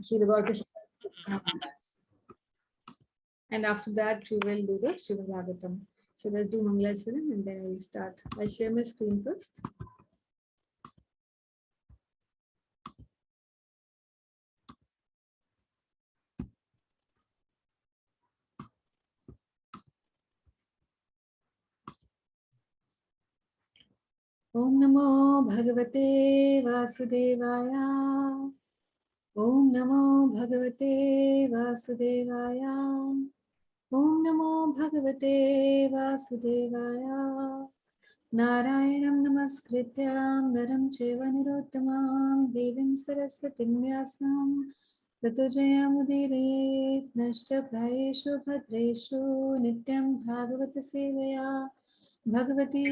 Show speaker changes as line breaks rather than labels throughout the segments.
Srila Gaurakrishna. And after that, we will do the Srimad Bhagavatam. So let's do Mangalacharan and then we'll start. I share my screen first. Om Namo Bhagavate Vasudevaya. Om Namo Bhagavate Vasudevaya. Om Namo Bhagavate Vasudevaya. Narayanam Namaskrityam Naram Cheva Narottamam Devim Saraswatim Vyasam Tato Jayamudire Nashta Prayeshu Bhadreshu Nityam Bhagavata Sevaya Bhagavati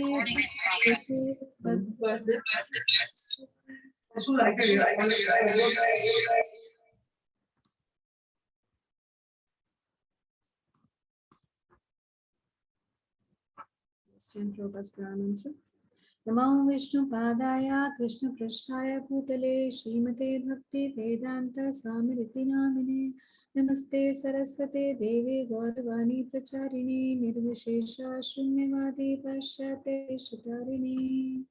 Namo Vishnu Padaya Krishna Prasthaya Bhutale Srimate Bhakti Vedanta Swamiriti Namine Namaste Saraswate Devi Gauravani Pracharini Nirvishesha Shunyavadi Pashyate Shatarini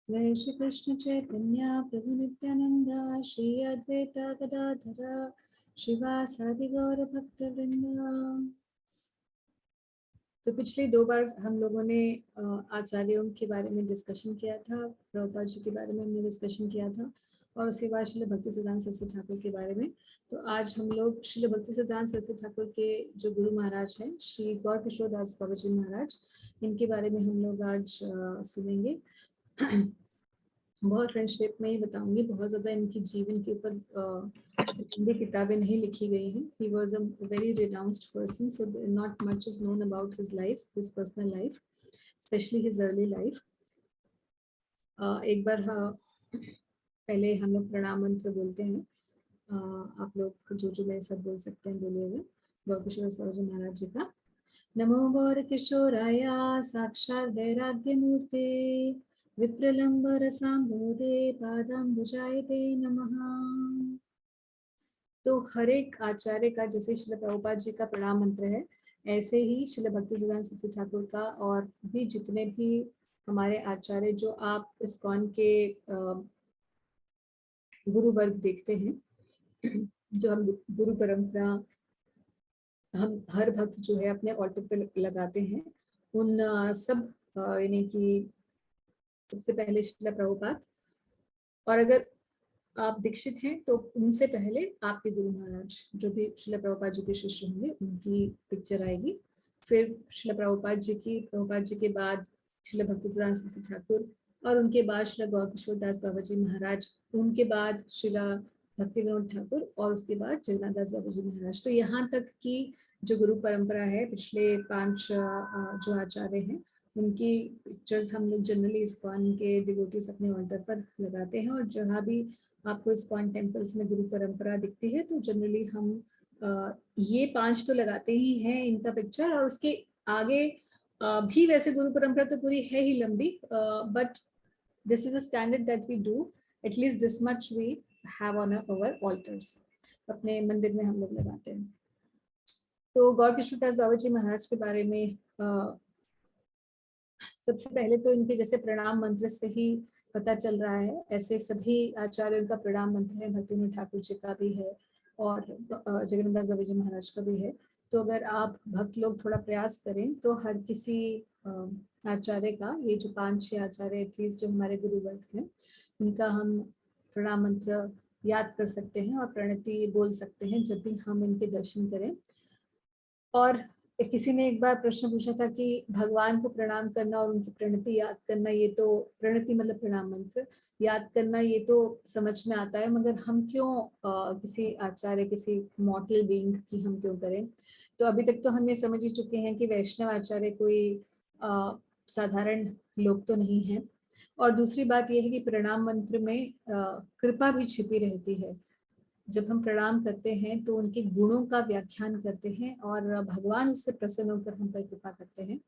Jai Shri Krishna Chaitanya Prabhu Nityananda Shri Advaita Gadadhara Shiva Sadi Gaura Bhakta Vrinda। तो पिछले 2 बार हम लोगों ने आचार्यों के बारे में discussion किया था, प्रभुपाद जी के बारे में हमने डिस्कशन किया था और उसके बाद श्रील भक्ति सिद्धांत सरस्वती ठाकुर के बारे में। तो आज हम लोग श्रील भक्ति सिद्धांत सरस्वती ठाकुर के जो गुरु महाराज हैं श्री गौर किशोर दास बाबा जी महाराज, इनके बारे में हम लोग आज सुनेंगे। बहुत संक्षेप में ही बताऊंगी, बहुत ज़्यादा इनकी जीवन के ऊपर हिंदी किताबें नहीं लिखी गई हैं। He was a very renounced person, so not much is known about his life, his personal life, especially his early life. एक बार पहले हम लोग प्रणाम मंत्र बोलते हैं। आप लोग जो मैं सब बोल सकते हैं बोलिएगा। गौर किशोर स्वामी महाराज जी का। नमो गौर किशोराय साक्षात् वैराग्य मूर्ते विप्रलंबर सांबोधे पादाम्बुजाय ते नमः। तो हर एक आचार्य का, जैसे श्रील प्रभुपाद जी का प्रणाम मंत्र है, ऐसे ही श्रील भक्ति सिद्धांत सरस्वती ठाकुर का और भी जितने भी हमारे आचार्य जो आप इस्कॉन के गुरु वर्ग देखते हैं, जो हम गुरु परंपरा हम हर भक्त जो है अपने ऑल्टर पे लगाते हैं, उन सब यानी कि सबसे पहले श्रील प्रभुपाद, और अगर आप दीक्षित हैं तो उनसे पहले आपके गुरु महाराज जो भी श्रील प्रभुपाद जी के शिष्य होंगे उनकी पिक्चर आएगी। फिर श्रील प्रभुपाद जी के बाद श्रील भक्ति सिद्धांत सरस्वती ठाकुर, और उनके बाद श्रील गौर किशोर दास बाबा जी महाराज, उनके बाद श्रील भक्ति विनोद ठाकुर, और उसके बाद जगन्नाथ दास बाबा जी महाराज। तो यहाँ तक की जो गुरु परंपरा है, पिछले 5 जो आचार्य हैं, उनकी पिक्चर्स हम लोग जनरली इस्कॉन के डिवोटीज अपने ऑल्टर पर लगाते हैं। और जहाँ भी आपको इस्कॉन टेम्पल्स में गुरु परंपरा दिखती है तो जनरली हम ये 5 तो लगाते ही हैं इनका पिक्चर, और उसके आगे भी वैसे गुरु परंपरा तो पूरी है ही लंबी, but this is a standard that we do, at least this much we have on our altars, अपने मंदिर में हम लोग लगाते हैं। तो गौर किशोर दास बाबा जी महाराज के बारे में सबसे पहले तो इनके जैसे प्रणाम मंत्र से ही पता चल रहा है, ऐसे सभी आचार्यों का प्रणाम मंत्र है, भक्ति विनोद ठाकुर जी का भी है और जगन्नाथ दास बाबा जी महाराज का भी है। तो अगर आप भक्त लोग थोड़ा प्रयास करें तो हर किसी आचार्य का, ये जो 5-6 आचार्य एटलीस्ट जो हमारे गुरु वर्ग हैं, उनका हम प्रणाम मंत्र याद कर सकते हैं और प्रणति बोल सकते हैं जब भी हम इनके दर्शन करें। और किसी ने एक बार प्रश्न पूछा था कि भगवान को प्रणाम करना और उनकी प्रणति याद करना, ये तो प्रणति मतलब प्रणाम मंत्र याद करना, ये तो समझ में आता है, मगर हम क्यों किसी आचार्य, किसी मॉर्टल बीइंग की हम क्यों करें। तो अभी तक तो हम ये समझ ही चुके हैं कि वैष्णव आचार्य कोई साधारण लोग तो नहीं है। और दूसरी बात यह है कि प्रणाम मंत्र में कृपा भी छिपी रहती है। जब हम प्रणाम करते हैं तो उनके गुणों का व्याख्यान करते हैं और भगवान उससे प्रसन्न होकर हम पर कृपा करते हैं।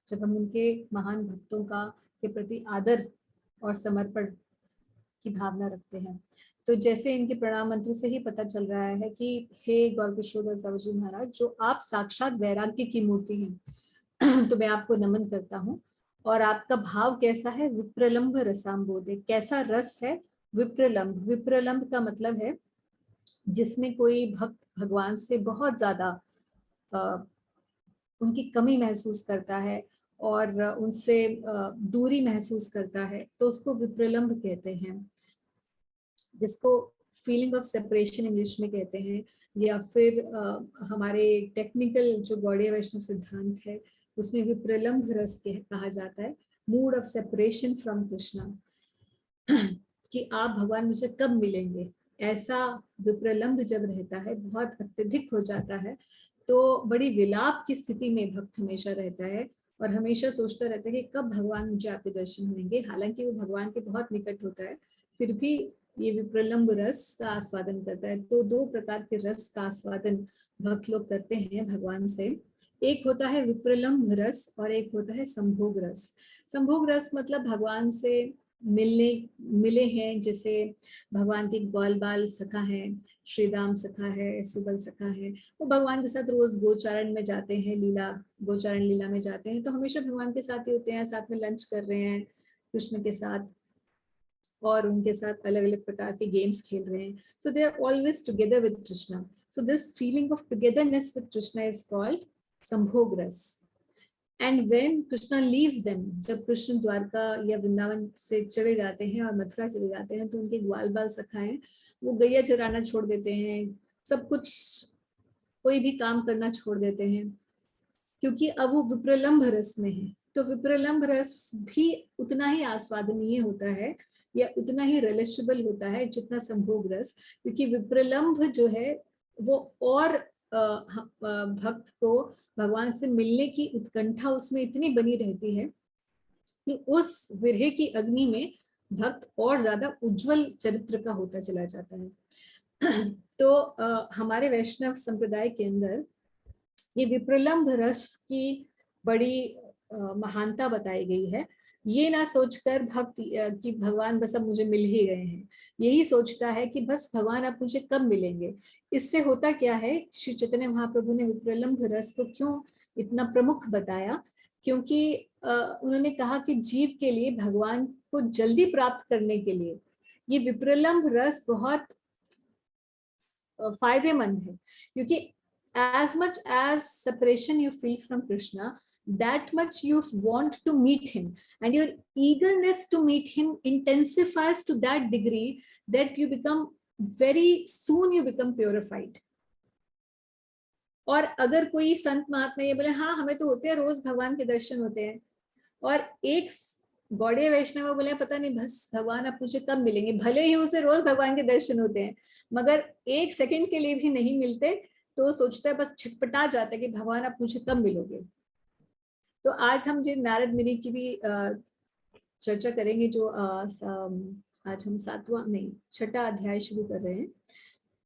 जब हम उनके महान भक्तों का के प्रति आदर और समर्पण की भावना रखते हैं। तो जैसे इनके प्रणाम मंत्र से ही पता चल रहा है कि हे गौर किशोर दास बाबा जी महाराज, जो आप साक्षात वैराग्य की मूर्ति हैं, तो मैं आपको नमन करता हूँ। और आपका भाव कैसा है? विप्रलंब रसाम्बोधे, कैसा रस है? विप्रलंब, विप्रलंब का मतलब है जिसमें कोई भक्त भगवान से बहुत ज्यादा उनकी कमी महसूस करता है और उनसे दूरी महसूस करता है, तो उसको विप्रलंब कहते हैं, जिसको फीलिंग ऑफ सेपरेशन इंग्लिश में कहते हैं। या फिर हमारे टेक्निकल जो गौड़ीय वैष्णव सिद्धांत है उसमें विप्रलंब रस कहा जाता है, mood off separation from Krishna, कि आप भगवान मुझे कब मिलेंगे, ऐसा विप्रलंब जब रहता है, बहुत अत्यधिक हो जाता है, तो बड़ी विलाप की स्थिति में भक्त हमेशा रहता है और हमेशा सोचता रहता है कि कब भगवान मुझे आपके दर्शन होंगे। हालांकि वो भगवान के बहुत निकट होता है, फिर भी ये विप्रलंब रस का आस्वादन करता है। तो दो प्रकार के रस का आस्वादन भक्त लोग करते हैं भगवान से। एक होता है विप्रलंब रस और एक होता है संभोग रस। संभोग रस मतलब भगवान से मिले हैं, जैसे भगवान के ग्वाल बाल सखा है, श्रीदाम सखा है, सुबल सखा है, वो भगवान के साथ रोज गोचारण में जाते हैं, गोचारण लीला में जाते हैं, तो हमेशा भगवान के साथ ही होते हैं, साथ में लंच कर रहे हैं कृष्ण के साथ और उनके साथ अलग अलग प्रकार के गेम्स खेल रहे हैं। So they are always together with Krishna. So this feeling of togetherness with Krishna is called sambhog ras. And when Krishna leaves them, जब कृष्ण द्वारका या वृंदावन से चले जाते हैं और मथुरा चले जाते हैं, तो उनके ग्वाल बाल सखा हैं, वो गैया चराना छोड़ देते हैं, सब कुछ कोई भी काम करना छोड़ देते हैं, क्योंकि अब वो विप्रलंब रस में है। तो विप्रलंब रस भी उतना ही आस्वादनीय होता है या उतना ही रिलेशेबल होता है जितना संभोग रस, क्योंकि विप्रलंब जो है वो और भक्त को भगवान से मिलने की उत्कंठा उसमें इतनी बनी रहती है कि उस विरह की अग्नि में भक्त और ज्यादा उज्जवल चरित्र का होता चला जाता है। तो हमारे वैष्णव संप्रदाय के अंदर ये विप्रलंब रस की बड़ी महानता बताई गई है। ये ना सोचकर भक्त कि भगवान बस अब मुझे मिल ही गए हैं, यही सोचता है कि बस भगवान अब मुझे कब मिलेंगे। इससे होता क्या है, श्री चैतन्य महाप्रभु ने विप्रलंब रस को क्यों इतना प्रमुख बताया, क्योंकि उन्होंने कहा कि जीव के लिए भगवान को जल्दी प्राप्त करने के लिए ये विप्रलंब रस बहुत फायदेमंद है, क्योंकि as much as separation you feel from Krishna, that much you want to meet him, and your eagerness to meet him intensifies to that degree that you become very soon you become purified. और अगर कोई संत महात्मा ये बोले हाँ हमें तो होते हैं, रोज भगवान के दर्शन होते हैं, और एक गौड़ीय वैष्णव बोले पता नहीं बस भगवान अब मुझे कब मिलेंगे, भले ही उसे रोज भगवान के दर्शन होते हैं मगर एक सेकंड के लिए भी नहीं मिलते, तो सोचता है, बस छटपटा जाता है कि भगवान आप मुझे कब मिलोगे। तो आज हम जो नारद मुनि की भी चर्चा करेंगे, जो आज हम छठा अध्याय शुरू कर रहे हैं।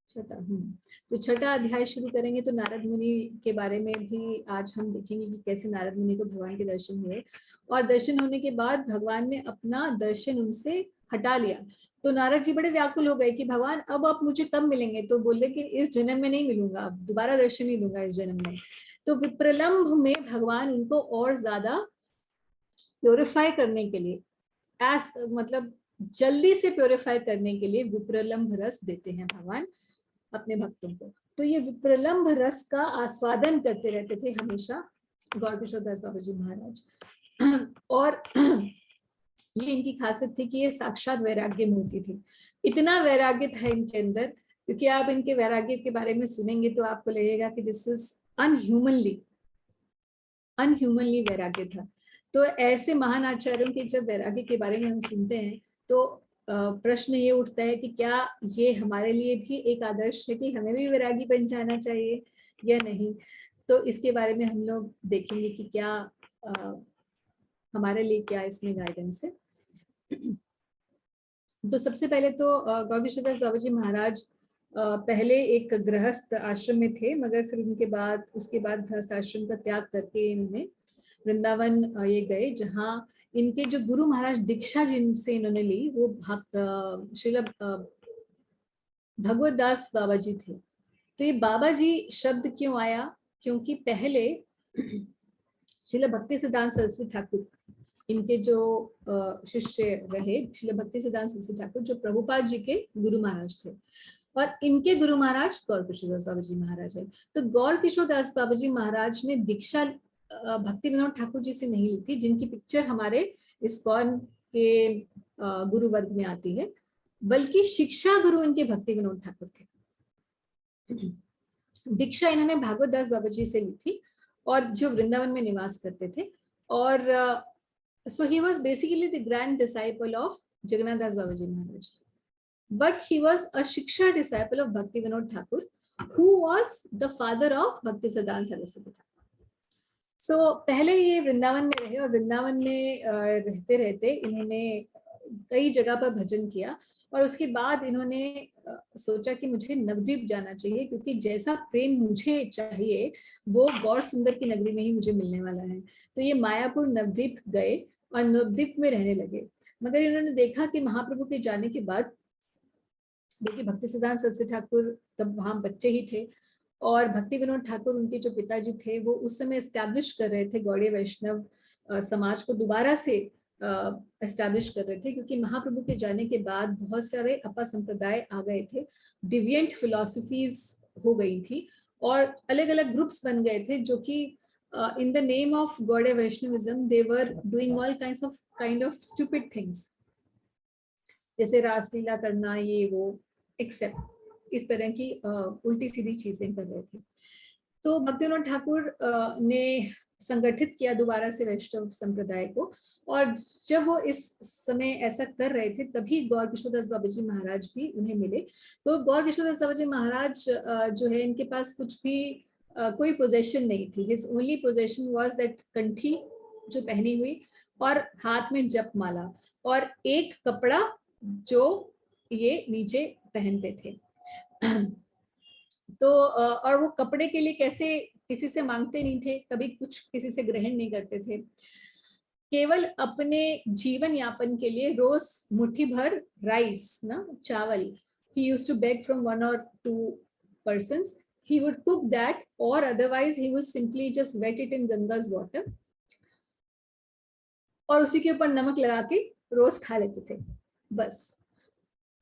तो छठा अध्याय शुरू करेंगे तो नारद मुनि के बारे में भी आज हम देखेंगे कि कैसे नारद मुनि को भगवान के दर्शन हुए, और दर्शन होने के बाद भगवान ने अपना दर्शन उनसे हटा लिया। तो नारद जी बड़े व्याकुल हो गए कि भगवान अब आप मुझे कब मिलेंगे, तो बोले कि इस जन्म में नहीं मिलूंगा, अब दोबारा दर्शन नहीं दूंगा इस जन्म में। तो विप्रलंभ में भगवान उनको और ज्यादा प्योरीफाई करने के लिए, मतलब जल्दी से प्योरीफाई करने के लिए विप्रलंभ रस देते हैं भगवान अपने भक्तों को। तो ये विप्रलंभ रस का आस्वादन करते रहते थे हमेशा गौर किशोर दास बाबा जी महाराज। और ये इनकी खासियत थी कि ये साक्षात वैराग्य मूर्ति थी। इतना वैराग्य था इनके अंदर, क्योंकि आप इनके वैराग्य के बारे में सुनेंगे तो आपको लगेगा कि दिस इज अनह्यूमनली वैराग्य था। तो ऐसे महान आचार्यों के जब वैराग्य के बारे में हम सुनते हैं तो प्रश्न ये उठता है कि क्या ये हमारे लिए भी एक आदर्श है कि हमें भी वैरागी बन जाना चाहिए या नहीं। तो इसके बारे में हम लोग देखेंगे कि क्या हमारे लिए क्या इसमें गाइडेंस है। तो सबसे पहले तो गौर किशोर दास बाबा जी महाराज पहले एक गृहस्थ आश्रम में थे, मगर फिर उसके बाद गृहस्थ आश्रम का त्याग करके इन्होंने वृंदावन ये गए, जहाँ इनके जो गुरु महाराज दीक्षा जिनसे इन्होंने ली वो श्रील भगवत दास बाबा जी थे। तो ये बाबा जी शब्द क्यों आया, क्योंकि पहले श्रील भक्ति सिद्धांत सरस्वती ठाकुर इनके जो शिष्य रहे, श्रील भक्ति सिद्धांत सरस्वती ठाकुर जो प्रभुपाद जी के गुरु महाराज थे, और इनके गुरु महाराज गौर किशोरदास बाबा जी महाराज है। तो गौर किशोरदास बाबा जी महाराज ने दीक्षा भक्ति विनोद ठाकुर जी से नहीं ली थी, जिनकी पिक्चर हमारे इस्कॉन के गुरु वर्ग में आती है, बल्कि शिक्षा गुरु इनके भक्ति विनोद ठाकुर थे। दीक्षा इन्होंने भागवत दास बाबा जी से ली थी, और जो वृंदावन में निवास करते थे। और so he was basically the grand disciple of Jagannath Das Baba ji Maharaj, but he was a shiksha disciple of Bhakti Vinod Thakur, who was the father of Bhakti Siddhanta Saraswati Thakur. So पहले ये वृंदावन में रहे, और वृंदावन में रहते रहते इन्होंने कई जगह पर भजन किया, और उसके बाद इन्होंने सोचा कि मुझे नवद्वीप जाना चाहिए, क्योंकि जैसा प्रेम मुझे चाहिए वो गौर सुंदर की नगरी में ही मुझे मिलने वाला है। तो ये मायापुर नवद्वीप गए और नवद्वीप में रहने लगे। मगर इन्होंने देखा कि महाप्रभु के जाने के बाद, देखिए भक्ति सिद्धांत सरस्वती ठाकुर तब वहां बच्चे ही थे, और भक्ति विनोद ठाकुर उनके जो पिताजी थे वो उस समय एस्टैब्लिश कर रहे थे गौड़ीय वैष्णव समाज को दोबारा से एस्टैब्लिश कर रहे थे, क्योंकि महाप्रभु के जाने के बाद बहुत सारे अपा संप्रदाय आ गए थे, डिविएंट फिलॉसफीज हो गई थी, और अलग अलग ग्रुप्स बन गए थे जो कि in the name of Gaudiya Vaishnavism they were doing all kind of stupid things, जैसे रासलीला करना, ये वो एक्सेप्ट इस तरह की उल्टी सीधी चीजें कर रहे थे। तो भक्ति विनोद ठाकुर ने संगठित किया दोबारा से वैष्णव संप्रदाय को, और जब वो इस समय ऐसा कर रहे थे तभी गौर किशोरदास बाबा जी महाराज भी उन्हें मिले। तो गौर किशोरदास बाबा जी महाराज जो है, इनके पास कुछ भी कोई पोजेशन नहीं थी। His only possession was that कंठी जो पहनी हुई, और हाथ में जप माला, और एक कपड़ा जो ये नीचे पहनते थे। तो और वो कपड़े के लिए कैसे किसी से मांगते नहीं थे, कभी कुछ किसी से ग्रहण नहीं करते थे, केवल अपने जीवन यापन के लिए रोज मुट्ठी भर राइस ना चावल, he used to beg from 1 or 2 persons, he would cook that, or otherwise he would simply just wet it in Ganga's water, और उसी के ऊपर नमक लगा के रोज खा लेते थे बस।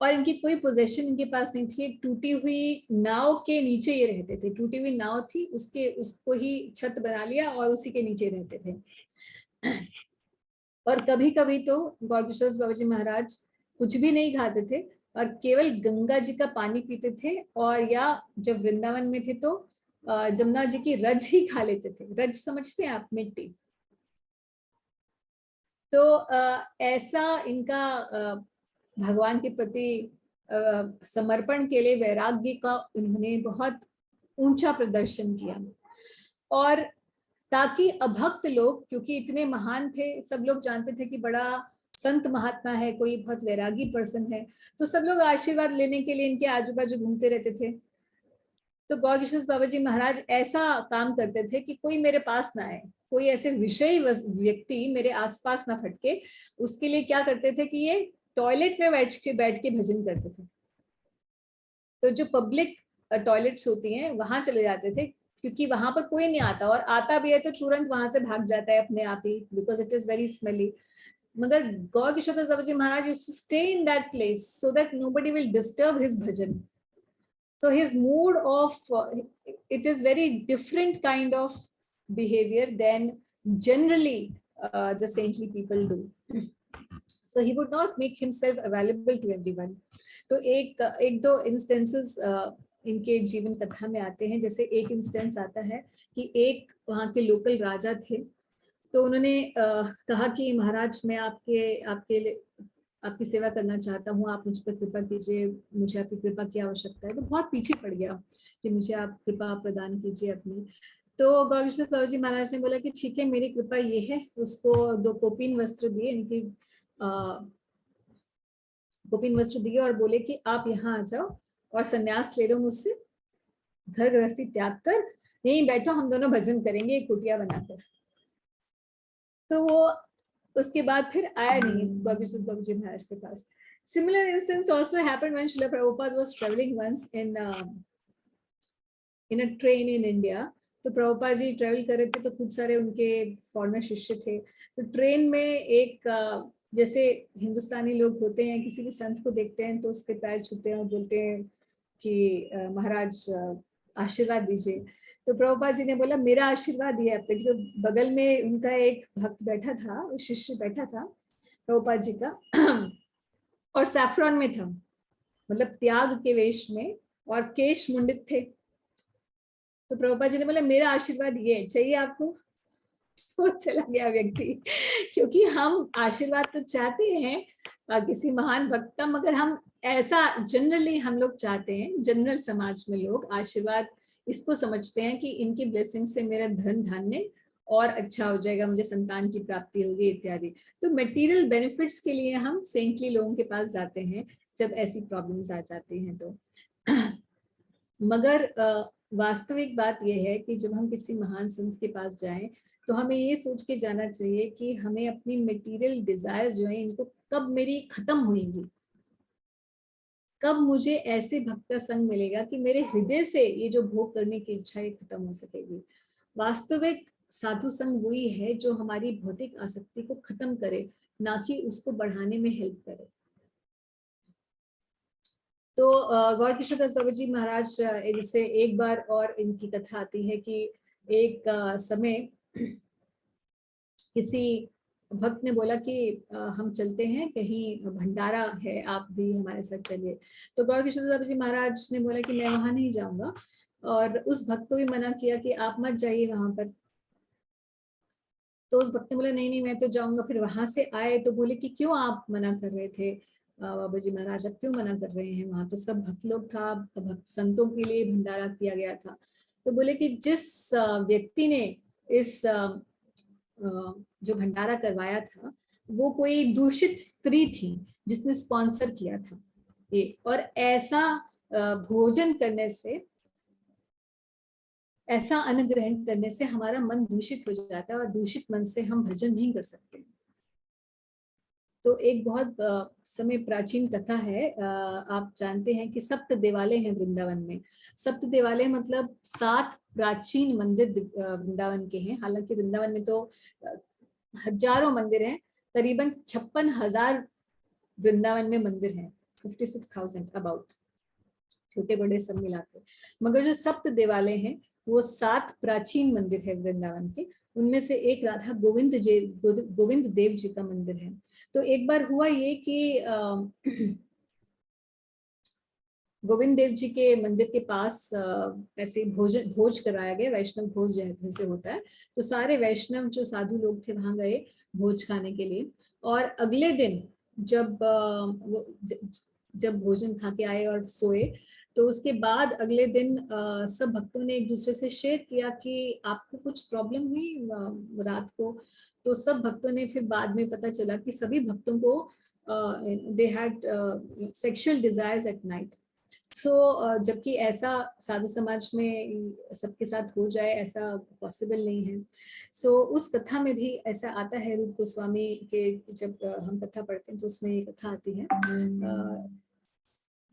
और इनकी कोई पोजेशन इनके पास नहीं थी। एक टूटी हुई नाव के नीचे ये रहते थे, टूटी हुई नाव थी, उसको ही छत बना लिया और उसी के नीचे रहते थे। और कभी कभी तो गौर किशोर बाबा जी महाराज कुछ भी नहीं खाते थे, और केवल गंगा जी का पानी पीते थे, और या जब वृंदावन में थे तो जमुना जी की रज ही खा लेते थे। रज समझते हैं आप? मिट्टी। तो ऐसा इनका भगवान के प्रति समर्पण के लिए वैराग्य का उन्होंने बहुत ऊंचा प्रदर्शन किया, और ताकि अभक्त लोग, क्योंकि इतने महान थे, सब लोग जानते थे कि बड़ा संत महात्मा है, कोई बहुत वैरागी पर्सन है, तो सब लोग आशीर्वाद लेने के लिए इनके आजू बाजू घूमते रहते थे। तो गौर किशोर बाबा जी महाराज ऐसा काम करते थे कि कोई मेरे पास ना आए, कोई ऐसे विषयी व्यक्ति मेरे आसपास ना फटके। उसके लिए क्या करते थे कि ये टॉयलेट में बैठ के भजन करते थे। तो जो पब्लिक टॉयलेट्स होती हैं वहां चले जाते थे, क्योंकि वहां पर कोई नहीं आता, और आता भी है तो तुरंत वहां से भाग जाता है अपने आप ही, because it is very smelly. मगर Gaur Kishore Baba ji Maharaj used to stay in that place so that nobody will disturb his bhajan. So his mood of it is very different kind of behavior than generally the saintly people do. So he would not make himself available to everyone. तो एक दो instances इनके जीवन कथा में आते हैं। जैसे एक इंस्टेंस आता है कि एक वहाँ के लोकल राजा थे, तो उन्होंने कहा कि महाराज मैं आपकी सेवा करना चाहता हूँ, आप मुझ पर कृपा कीजिए, मुझे आपकी कृपा की आवश्यकता है। तो बहुत पीछे पड़ गया कि मुझे आप कृपा प्रदान कीजिए अपनी। तो गौर किशोर बाबा जी महाराज ने बोला कि ठीक है, मेरी कृपा ये है। उसको 2 कोपीन वस्त्र दिए, इनकी कोपीन वस्त्र दिए, और बोले कि आप यहाँ आ जाओ और संन्यास ले लो मुझसे, घर गृहस्थी त्याग कर यहीं बैठो, हम दोनों भजन करेंगे एक कुटिया बनाकर। तो वो उसके बाद फिर आया नहीं बाबू जी महाराज के पास। Similar instance also happened when Srila Prabhupada was traveling once in a train in India. तो प्रभुपाद जी ट्रेवल कर रहे थे तो खूब सारे उनके फॉरेनर शिष्य थे। तो ट्रेन में एक जैसे हिंदुस्तानी लोग होते हैं, किसी भी संत को देखते हैं तो उसके पैर छूते हैं और बोलते हैं कि महाराज आशीर्वाद दीजिए। तो प्रभुपाद जी ने बोला मेरा आशीर्वाद ये आप पे। तो बगल में उनका एक भक्त बैठा था, शिष्य बैठा था प्रभुपाद जी का और सैफ्रॉन में था, मतलब त्याग के वेश में, और केश मुंडित थे। तो प्रभुपाद जी ने बोला मेरा आशीर्वाद ये चाहिए आपको। तो चला गया व्यक्ति। क्योंकि हम आशीर्वाद तो चाहते हैं किसी महान भक्त का, मगर हम ऐसा जनरली हम लोग चाहते हैं, जनरल समाज में लोग आशीर्वाद इसको समझते हैं कि इनकी ब्लेसिंग से मेरा धन धान्य और अच्छा हो जाएगा, मुझे संतान की प्राप्ति होगी इत्यादि। तो मटेरियल बेनिफिट्स के लिए हम सेंटली लोगों के पास जाते हैं जब ऐसी प्रॉब्लम्स आ जाती हैं तो। मगर वास्तविक बात यह है कि जब हम किसी महान संत के पास जाएं तो हमें ये सोच के जाना चाहिए कि हमें अपनी मटेरियल डिजायर जो है इनको कब मेरी खत्म होंगी, कब मुझे ऐसे भक्त का संग मिलेगा कि मेरे हृदय से ये जो भोग करने की इच्छा है खत्म हो सकेगी। वास्तविक साधु संग वही है जो हमारी भौतिक आसक्ति को खत्म करे, ना कि उसको बढ़ाने में हेल्प करे। तो गौर किशोर दास बाबा जी महाराज इनसे एक बार और इनकी कथा आती है कि एक समय किसी भक्त ने बोला कि हम चलते हैं, कहीं भंडारा है, आप भी हमारे साथ चलिए। तो गौर किशोर दास बाबा जी महाराज ने बोला कि मैं वहां नहीं जाऊंगा, और उस भक्त को भी मना किया कि आप मत जाइए वहां पर। तो उस भक्त ने बोला नहीं नहीं मैं तो जाऊंगा। फिर वहां से आए तो बोले कि क्यों आप मना कर रहे थे बाबा जी महाराज, आप क्यों मना कर रहे हैं, वहां तो सब भक्त लोग था, भक्त संतों के लिए भंडारा किया गया था। तो बोले कि जिस व्यक्ति ने इस जो भंडारा करवाया था वो कोई दूषित स्त्री थी जिसने स्पॉन्सर किया था ये, और ऐसा भोजन करने से, ऐसा अन्न ग्रहण करने से हमारा मन दूषित हो जाता है, और दूषित मन से हम भजन नहीं कर सकते। तो एक बहुत समय प्राचीन कथा है, आप जानते हैं कि सप्त देवालय हैं वृंदावन में। सप्त देवालय मतलब 7 प्राचीन मंदिर वृंदावन के हैं। हालांकि वृंदावन में तो हजारों मंदिर हैं, करीबन 56,000 वृंदावन में मंदिर हैं, 56,000 अबाउट, छोटे बड़े सब मिलाकर। मगर जो सप्त देवालय हैं वो 7 प्राचीन मंदिर है वृंदावन के। उनमें से एक राधा गोविंद देव जी का मंदिर है। तो एक बार हुआ ये कि गोविंद देव जी के मंदिर के पास ऐसे भोज कराया गया, वैष्णव भोज जैसे होता है। तो सारे वैष्णव जो साधु लोग थे वहां गए भोज खाने के लिए। और अगले दिन जब भोजन खा के आए और सोए, तो उसके बाद अगले दिन सब भक्तों ने एक दूसरे से शेयर किया कि आपको कुछ प्रॉब्लम हुई रात को। तो सब भक्तों ने, फिर बाद में पता चला कि सभी भक्तों को they had sexual desires at night. So जबकि ऐसा साधु समाज में सबके साथ हो जाए ऐसा पॉसिबल नहीं है। सो उस कथा में भी ऐसा आता है, रूप गोस्वामी के जब हम कथा पढ़ते हैं तो उसमें ये कथा आती है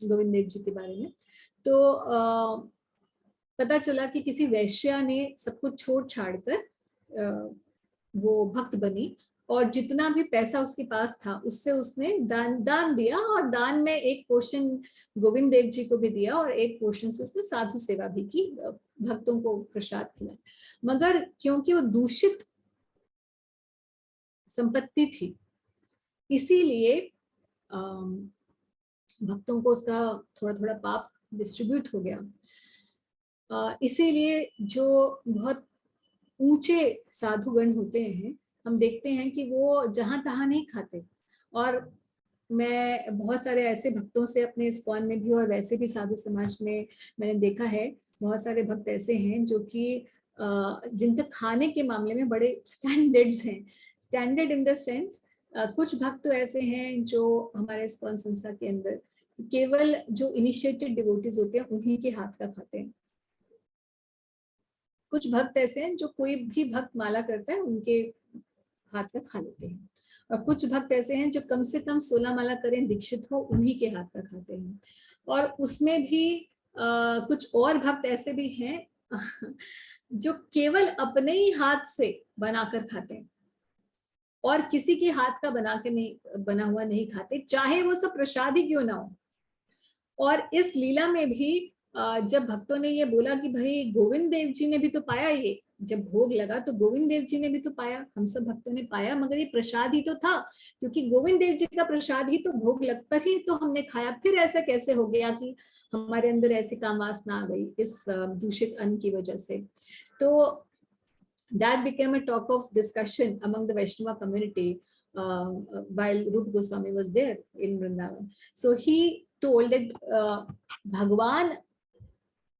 गोविंद देव जी के बारे में। तो पता चला कि किसी वैश्या ने सब कुछ छोड़ छाड़ कर वो भक्त बनी, और जितना भी पैसा उसके पास था उससे उसने दान दिया, और दान में एक पोर्शन गोविंद देव जी को भी दिया और एक पोर्शन से उसने साधु सेवा भी की, भक्तों को प्रसाद खिलाया। मगर क्योंकि वो दूषित संपत्ति थी, इसीलिए भक्तों को उसका थोड़ा थोड़ा पाप डिस्ट्रीब्यूट हो गया। इसीलिए जो बहुत ऊंचे साधुगण होते हैं हम देखते हैं कि वो जहां तहां नहीं खाते। और मैं बहुत सारे ऐसे भक्तों से अपने इस्कॉन में भी और वैसे भी साधु समाज में मैंने देखा है, बहुत सारे भक्त ऐसे हैं जो कि जिनके खाने के मामले में बड़े स्टैंडर्ड्स हैं। स्टैंडर्ड इन द सेंस, कुछ भक्त तो ऐसे हैं जो हमारे इस्कॉन संस्था के अंदर केवल जो इनिशिएटेड डिवोटीज होते हैं उन्हीं के हाथ का खाते हैं। कुछ भक्त ऐसे हैं जो कोई भी भक्त माला करता है उनके हाथ का खा लेते हैं। और कुछ भक्त ऐसे हैं जो कम से कम 16 माला करें, दीक्षित हो, उन्हीं के हाथ का खाते हैं। और उसमें भी कुछ और भक्त ऐसे भी हैं जो केवल अपने ही हाथ से बनाकर खाते हैं और किसी के हाथ का बना हुआ नहीं खाते, चाहे वो सब प्रसाद ही क्यों ना हो। और इस लीला में भी जब भक्तों ने ये बोला कि भाई गोविंद देव जी ने भी तो पाया, ये जब भोग लगा तो गोविंद देव जी ने भी तो पाया, हम सब भक्तों ने पाया, मगर ये प्रसाद ही तो था, क्योंकि गोविंद देव जी का प्रसाद ही तो भोग लगकर ही तो हमने खाया। फिर ऐसा कैसे हो गया कि हमारे अंदर ऐसी कामवासना आ गई इस दूषित अन्न की वजह से। तो that became a talk of discussion among the Vaishnava community while Rupa Goswami was there in Vrindavan. So he told that भगवान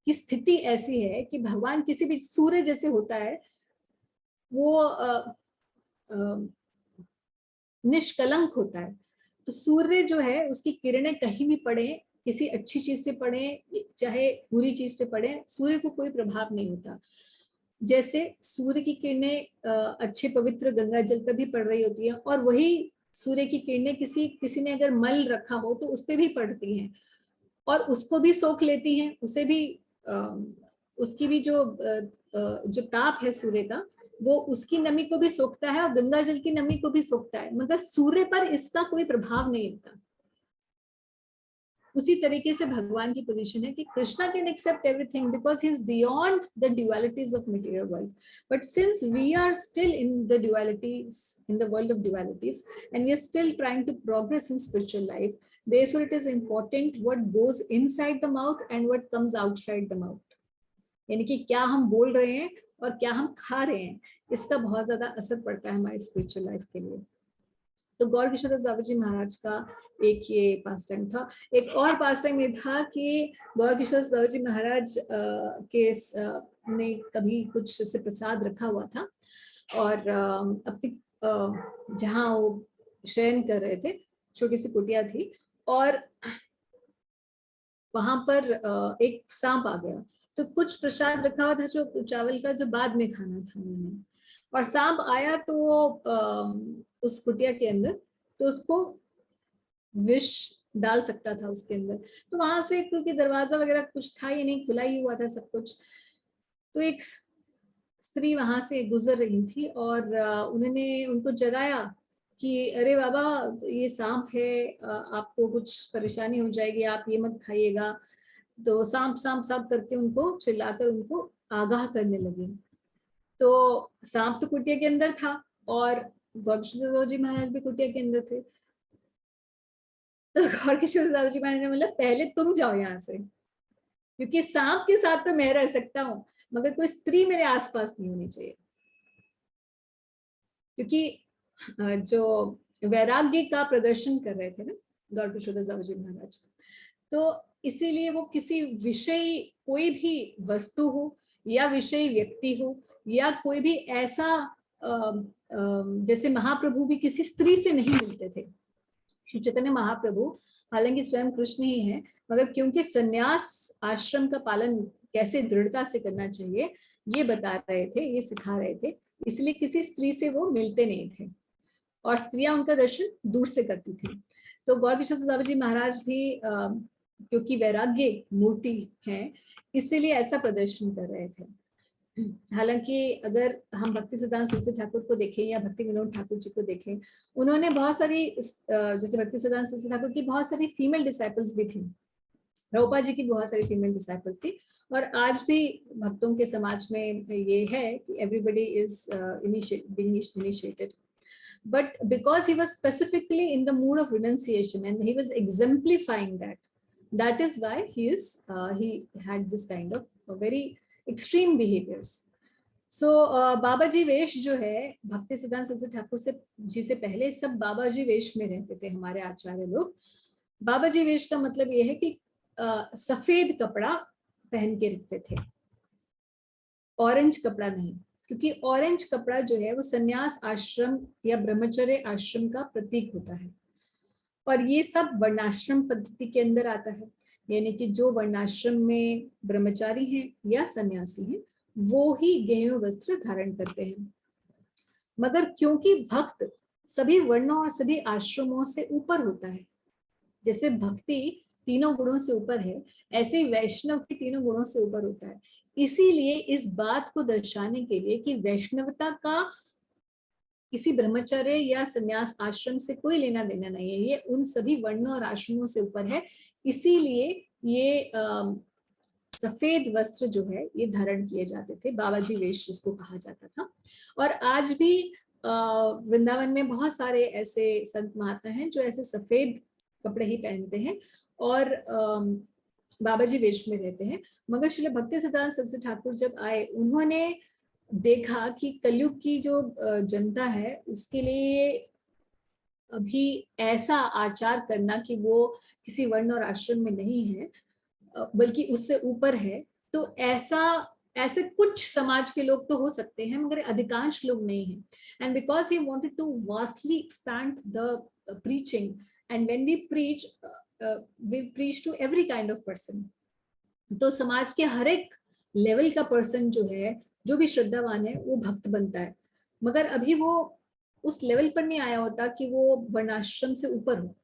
की स्थिति ऐसी है कि भगवान किसी भी सूर्य जैसे होता है, वो निष्कलंक होता है। तो सूर्य जो है उसकी किरणें कहीं भी पड़े, किसी अच्छी चीज पे पड़े चाहे बुरी चीज पे पड़े, सूर्य को कोई प्रभाव नहीं होता। जैसे सूर्य की किरणें अच्छे पवित्र गंगा जल पर भी पड़ रही होती है, और वही सूर्य की किरणें किसी ने अगर मल रखा हो तो उस पर भी पड़ती हैं और उसको भी सोख लेती हैं, उसे भी उसकी भी जो ताप है सूर्य का, वो उसकी नमी को भी सोखता है और गंगा जल की नमी को भी सोखता है, मगर सूर्य पर इसका कोई प्रभाव नहीं होता। उसी तरीके से भगवान की पोजीशन है कि Krishna can accept everything because he is beyond the dualities of material world, but since we are still in the dualities, in the world of dualities, and we are still trying to progress in spiritual life, therefore it is important what goes inside the mouth and what comes outside the mouth। यानी कि क्या हम बोल रहे हैं और क्या हम खा रहे हैं, इसका बहुत ज्यादा असर पड़ता है हमारी स्पिरिचुअल लाइफ के लिए। तो गौर किशोर दास बाबा जी महाराज का एक ये पास टाइम था। एक और पास टाइम ये था कि गौर किशोर दास बाबा जी महाराज ने कभी कुछ से प्रसाद रखा हुआ था और अपनी जहाँ वो शयन कर रहे थे, छोटी सी कुटिया थी, और वहां पर एक सांप आ गया। तो कुछ प्रसाद रखा हुआ था जो चावल का, जो बाद में खाना था उन्होंने, और सांप आया तो उस कुटिया के अंदर, तो उसको विष डाल सकता था उसके अंदर। तो वहां से, क्योंकि दरवाजा वगैरह कुछ था ये नहीं, खुला ही हुआ था सब कुछ, तो एक स्त्री वहां से गुजर रही थी और उन्होंने उनको जगाया कि अरे बाबा ये सांप है, आपको कुछ परेशानी हो जाएगी, आप ये मत खाइएगा। तो सांप सांप सांप करके उनको चिल्लाकर उनको आगाह करने लगे। तो सांप तो कुटिया के अंदर था और गौर किशोर दास जी महाराज भी कुटिया के अंदर थे। तो गौर किशोर दास जी महाराज ने बोला पहले तुम जाओ यहाँ से, क्योंकि सांप के साथ तो मैं रह सकता हूँ मगर कोई स्त्री मेरे आसपास नहीं होनी चाहिए। क्योंकि जो वैराग्य का प्रदर्शन कर रहे थे ना गौर किशोर दास जी महाराज, तो इसीलिए वो किसी विषय, कोई भी वस्तु हो या विषय व्यक्ति हो या कोई भी ऐसा, जैसे महाप्रभु भी किसी स्त्री से नहीं मिलते थे। श्री चैतन्य महाप्रभु हालांकि स्वयं कृष्ण ही हैं, मगर क्योंकि संन्यास आश्रम का पालन कैसे दृढ़ता से करना चाहिए ये बता रहे थे, ये सिखा रहे थे, इसलिए किसी स्त्री से वो मिलते नहीं थे और स्त्रियां उनका दर्शन दूर से करती थी। तो गौर किशोर दास जी महाराज भी क्योंकि वैराग्य मूर्ति है इसीलिए ऐसा प्रदर्शन कर रहे थे। हालांकि अगर हम भक्ति सिद्धांत सरस्वती ठाकुर को देखें या भक्ति विनोद ठाकुर जी को देखें, उन्होंने बहुत सारी, जैसे भक्ति सिद्धांत सरस्वती ठाकुर की बहुत सारी फीमेल डिसाइपल्स भी थी, प्रभुपाद जी की बहुत सारी फीमेल डिसाइपल्स थी, और आज भी भक्तों के समाज में ये है कि everybody is being initiated. But because he was specifically in the mood of renunciation and he was exemplifying that is why he had this kind of very extreme behaviors. So बाबा जी वेश जो है, भक्ति सिद्धांत सरस्वती ठाकुर जी से पहले सब बाबा जी वेश में रहते थे हमारे आचार्य लोग। बाबा जी वेश का मतलब ये है कि सफेद कपड़ा पहन के रखते थे, ऑरेंज कपड़ा नहीं, क्योंकि ऑरेंज कपड़ा जो है वो संन्यास आश्रम या ब्रह्मचर्य आश्रम का प्रतीक होता है, और ये सब वर्णाश्रम पद्धति के अंदर आता है। यानी कि जो वर्णाश्रम में ब्रह्मचारी हैं या सन्यासी हैं वो ही गेहूं वस्त्र धारण करते हैं। मगर क्योंकि भक्त सभी वर्णों और सभी आश्रमों से ऊपर होता है। जैसे भक्ति तीनों गुणों से ऊपर है, ऐसे ही वैष्णव भी तीनों गुणों से ऊपर होता है। इसीलिए इस बात को दर्शाने के लिए कि वैष्णवता का किसी ब्रह्मचर्य या संन्यास आश्रम से कोई लेना देना नहीं है, ये उन सभी वर्णों और आश्रमों से ऊपर है। इसीलिए ये सफेद वस्त्र जो है ये धारण किए जाते थे, बाबाजी वेश जिसको कहा जाता था। और आज भी वृंदावन में बहुत सारे ऐसे संत महात्मा हैं जो ऐसे सफेद कपड़े ही पहनते हैं और बाबाजी वेश में रहते हैं। मगर श्रील भक्ति सिद्धांत सरस्वती ठाकुर जब आए, उन्होंने देखा कि कलयुग की जो जनता है उसके लिए अभी ऐसा आचार करना कि वो किसी वर्ण और आश्रम में नहीं है बल्कि उससे ऊपर है, तो ऐसे कुछ समाज के लोग तो हो सकते हैं मगर अधिकांश लोग नहीं हैं। And because he wanted to vastly expand the preaching, and when we preach to every kind of person, तो समाज के हर एक लेवल का पर्सन जो है, जो भी श्रद्धावान है, वो भक्त बनता है। मगर अभी वो उस लेवल पर नहीं आया होता कि वो वर्णाश्रम से ऊपर हो।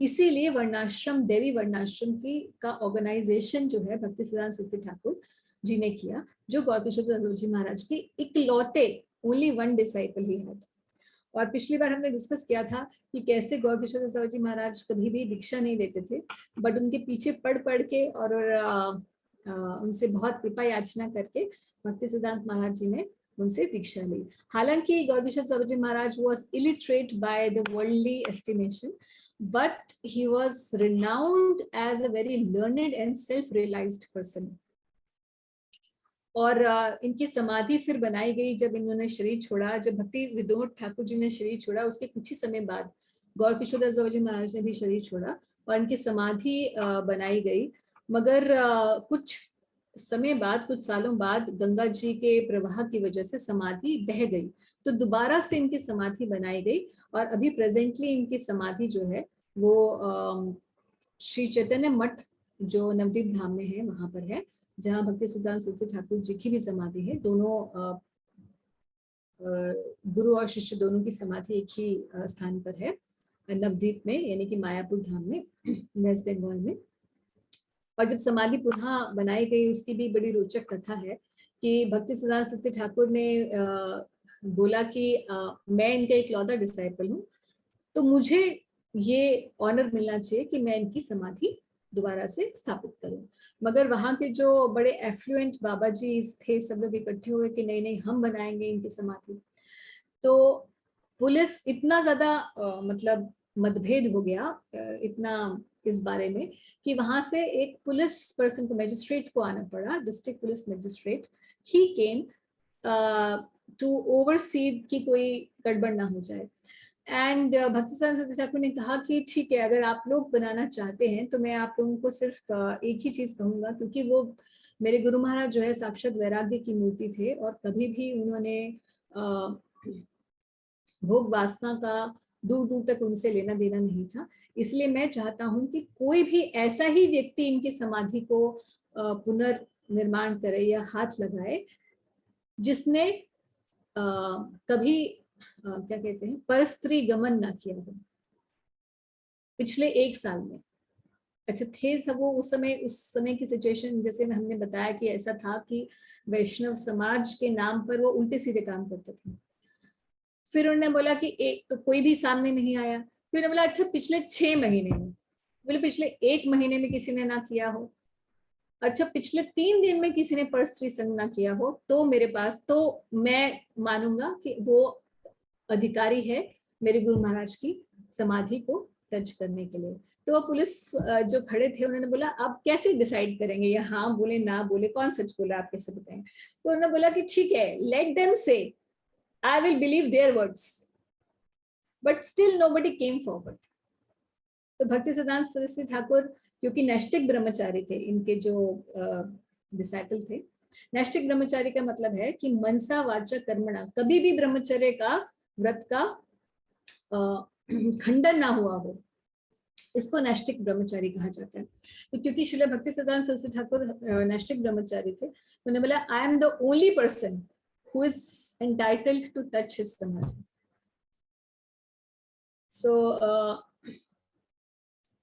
इसीलिए वर्णाश्रम, देवी वर्णाश्रम की का ऑर्गेनाइजेशन जो है भक्ति सिद्धांत सरस्वती ठाकुर जी ने किया, जो गौरकिशोर दास जी महाराज की इकलौते only one disciple he had. और पिछली बार हमने डिस्कस किया था कि कैसे गौरकिशोर दास जी महाराज कभी भी दीक्षा नहीं देते थे, बट उनके पीछे पढ़ पढ़ के और उनसे बहुत कृपा याचना करके भक्ति सिद्धांत महाराज जी ने उनसे दीक्षा ली। हालांकि गौरकिशोर जी महाराज was illiterate by the worldly estimation, but he was renowned as a very learned and self-realized person. और इनकी समाधि फिर बनाई गई जब इन्होंने शरीर छोड़ा, जब भक्ति विनोद ठाकुर जी ने शरीर छोड़ा, उसके कुछ ही समय बाद गौरकिशोर दास बाबा जी महाराज ने भी शरीर छोड़ा और इनकी समाधि बनाई गई। मगर कुछ समय बाद, कुछ सालों बाद गंगा जी के प्रवाह की वजह से समाधि बह गई, तो दोबारा से इनकी समाधि बनाई गई। और अभी प्रेजेंटली इनकी समाधि जो है वो श्री चैतन्य मठ जो नवदीप धाम में है वहां पर है, जहाँ भक्ति सिद्धांत सरस्वती ठाकुर जी की भी समाधि है। दोनों गुरु और शिष्य दोनों की समाधि एक ही स्थान पर है, नवदीप में, यानी कि मायापुर धाम में, वेस्ट बंगाल में। और जब समाधि पुनः बनाई गई, उसकी भी बड़ी रोचक कथा है कि भक्ति सिद्धांत सरस्वती ठाकुर ने बोला कि मैं इनका इकलौता डिसाइपल हूँ, तो मुझे ये ऑनर मिलना चाहिए कि मैं इनकी समाधि दोबारा से स्थापित करूं। मगर वहां के जो बड़े एफ्लुएंट बाबा जी थे, सब लोग इकट्ठे हुए कि नहीं नहीं, हम बनाएंगे इनकी समाधि। तो पुलिस इतना ज्यादा मतलब मतभेद हो गया इतना इस बारे में कि वहां से एक पुलिस पर्सन को, मजिस्ट्रेट को आना पड़ा, district police magistrate. He came to oversee कि कोई गड़बड़ ना हो जाए। एंड भक्ति सिद्धांत सरस्वती ठाकुर ने कहा कि ठीक है, अगर आप लोग बनाना चाहते हैं तो मैं आप लोगों को सिर्फ एक ही चीज कहूंगा, क्योंकि वो मेरे गुरु महाराज जो है साक्षात वैराग्य की मूर्ति थे और कभी भी उन्होंने भोग वासना का दूर दूर तक उनसे लेना देना नहीं था। इसलिए मैं चाहता हूं कि कोई भी ऐसा ही व्यक्ति इनकी समाधि को पुनर्निर्माण करे या हाथ लगाए जिसने कभी क्या कहते हैं, परस्त्री गमन ना किया हो पिछले 1 साल में। अच्छा, थे सब वो उस समय की सिचुएशन, जैसे हमने बताया कि ऐसा था कि वैष्णव समाज के नाम पर वो उल्टे सीधे काम करते थे। फिर उन्होंने बोला कि एक तो कोई भी सामने नहीं आया। फिर उन्होंने बोला अच्छा पिछले 6 महीने में, बोले पिछले 1 महीने में किसी ने ना किया हो। अच्छा पिछले 3 दिन में किसी ने परस्त्री संग ना किया हो, तो मेरे पास, तो मैं मानूंगा कि वो अधिकारी है मेरे गुरु महाराज की समाधि को टच करने के लिए। तो वो पुलिस जो खड़े थे उन्होंने बोला आप कैसे डिसाइड करेंगे, या हाँ बोले ना बोले, कौन सच बोला, आप कैसे बताएं। तो उन्होंने बोला कि ठीक है, लेट देम से, I will believe their words. But still nobody came forward. तो भक्ति सिद्धांत सरस्वती ठाकुर, क्योंकि नैष्टिक ब्रह्मचारी थे, इनके जो डिसाइपल थे, नैष्टिक ब्रह्मचारी का मतलब है कि मनसा वाचा कर्मणा, कभी भी ब्रह्मचर्य का, व्रत का खंडन ना हुआ हो, इसको नैष्टिक ब्रह्मचारी कहा जाता है। तो क्योंकि श्रील भक्ति सिद्धांत सरस्वती ठाकुर नैष्टिक ब्रह्मचारी थे, तो उन्होंने बोला I am the only person who is entitled to touch his samadhi. So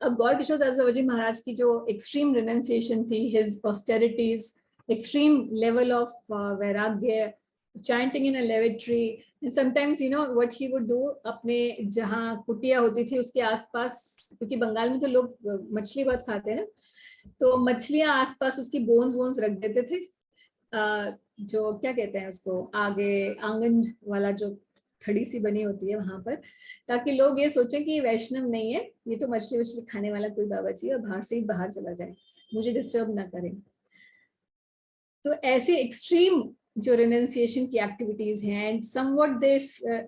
अब गौर किशोर दास बाबाजी महाराज की जो एक्सट्रीम रिनंसिएशन थी, his austerities, extreme level of वैराग्य, chanting in a lavatory, and sometimes you know what he would do, अपने जहाँ कुटिया होती थी उसके आसपास, क्योंकि बंगाल में तो लोग मछली बहुत खाते हैं ना, तो मछलियां आसपास उसकी बोन्स वोन्स रख देते थे, जो क्या कहते हैं उसको, आगे आंगन वाला जो खड़ी सी बनी होती है वहां पर, ताकि लोग ये सोचें कि वैष्णव नहीं है, ये तो मछली वछली खाने वाला कोई बाबा जी है और बाहर से ही बाहर चला जाए, मुझे डिस्टर्ब ना करें। तो ऐसे एक्सट्रीम जो रिनंसिएशन की एक्टिविटीज हैं, and somewhat they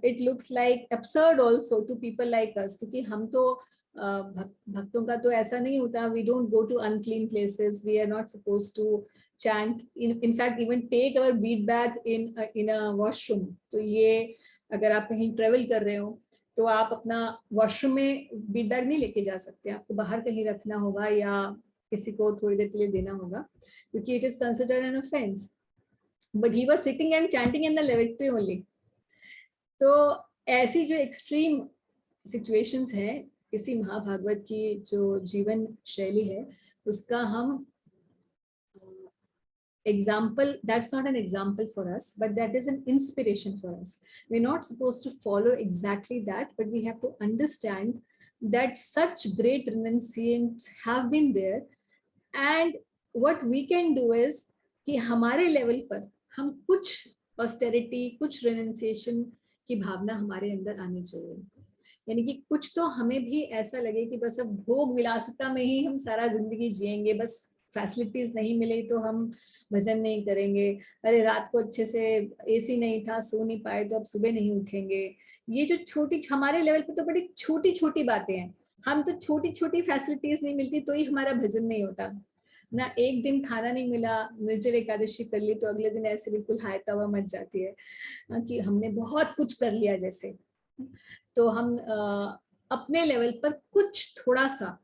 it looks like absurd also to people like us, क्योंकि हम तो भक्तों का तो ऐसा नहीं होता, we don't go to unclean places, we are not supposed to chant, in fact even take our bead bag in a washroom। तो ये अगर आप कहीं ट्रेवल कर रहे हो तो आप अपना वॉशरूम में बीड बैग नहीं लेके जा सकते, आपको बाहर कहीं रखना होगा या किसी को थोड़ी देर के लिए देना होगा, क्योंकि it is considered an offence. But he was sitting and chanting in the lavatory only. तो ऐसी जो एक्सट्रीम सिचुएशंस हैं किसी महाभागवत की जो जीवन शैली है उसका हम example, that's not an example for us, but that is an inspiration for us. We're not supposed to follow exactly that, but we have to understand that such great renunciants have been there, and what we can do is कि हमारे level पर हम कुछ austerity, कुछ renunciation की भावना हमारे अंदर आनी चाहिए, यानी कि कुछ तो हमें भी ऐसा लगे कि बस अब भोग विलासिता में ही हम सारा जिंदगी जिएंगे, बस फैसिलिटीज नहीं मिले तो हम भजन नहीं करेंगे, अरे रात को अच्छे से एसी नहीं था सो नहीं पाए तो अब सुबह नहीं उठेंगे। ये जो छोटी, हमारे लेवल पे तो बड़ी छोटी छोटी बातें हैं, हम तो छोटी छोटी फैसिलिटीज नहीं मिलती तो ही हमारा भजन नहीं होता ना। एक दिन खाना नहीं मिला, निर्जल एकादशी कर ली तो अगले दिन ऐसे बिल्कुल हाय तवा मच जाती है कि हमने बहुत कुछ कर लिया जैसे। तो हम अपने लेवल पर कुछ थोड़ा सा,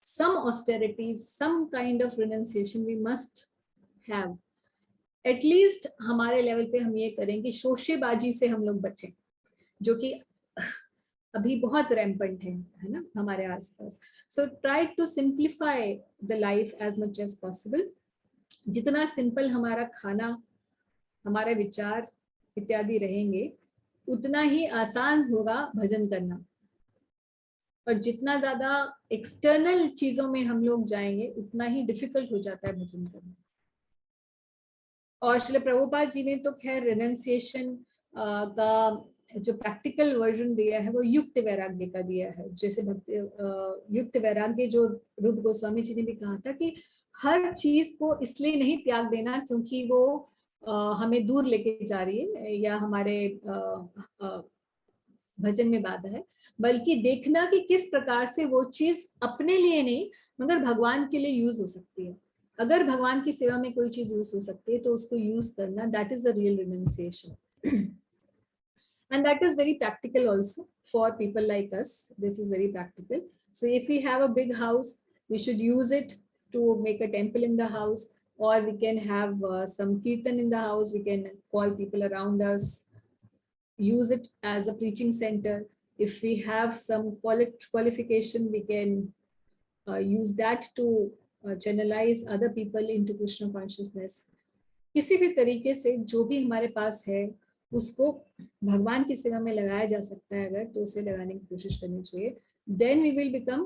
some austerities, some kind of renunciation we must have। at least हमारे लेवल पे हम ये करें कि शोशेबाजी से हम लोग बचें, जो कि अभी बहुत रैम्पेंट है ना हमारे आसपास। So try to simplify the life as much as possible. जितना सिंपल हमारा खाना, हमारे विचार इत्यादि रहेंगे उतना ही आसान होगा भजन करना, और जितना ज्यादा एक्सटर्नल चीजों में हम लोग जाएंगे उतना ही डिफिकल्ट हो जाता है भजन करना। और श्रील प्रभुपाद जी ने तो खैर रिनंसिएशन का जो प्रैक्टिकल वर्जन दिया है वो युक्त वैराग्य का दिया है। जैसे भक्ति युक्त वैराग्य जो रूप गोस्वामी जी ने भी कहा था कि हर चीज को इसलिए नहीं त्याग देना क्योंकि वो हमें दूर लेके जा रही है या हमारे भजन में बाधा है, बल्कि देखना कि किस प्रकार से वो चीज अपने लिए नहीं मगर भगवान के लिए यूज हो सकती है। अगर भगवान की सेवा में कोई चीज यूज हो सकती है तो उसको यूज करना, that is a real renunciation. and that is very practical also for people like us. This is very practical. So if we have a big house, we should use it to make a temple in the house, or we can have some kirtan in the house, we can call people around us, use it as a preaching center. If we have some qualification, we can use that to channelize other people into Krishna consciousness. किसी भी तरीके से जो भी हमारे पास है उसको भगवान की सेवा में लगाया जा सकता है, अगर तो उसे लगाने की कोशिश करनी चाहिए। Then we will become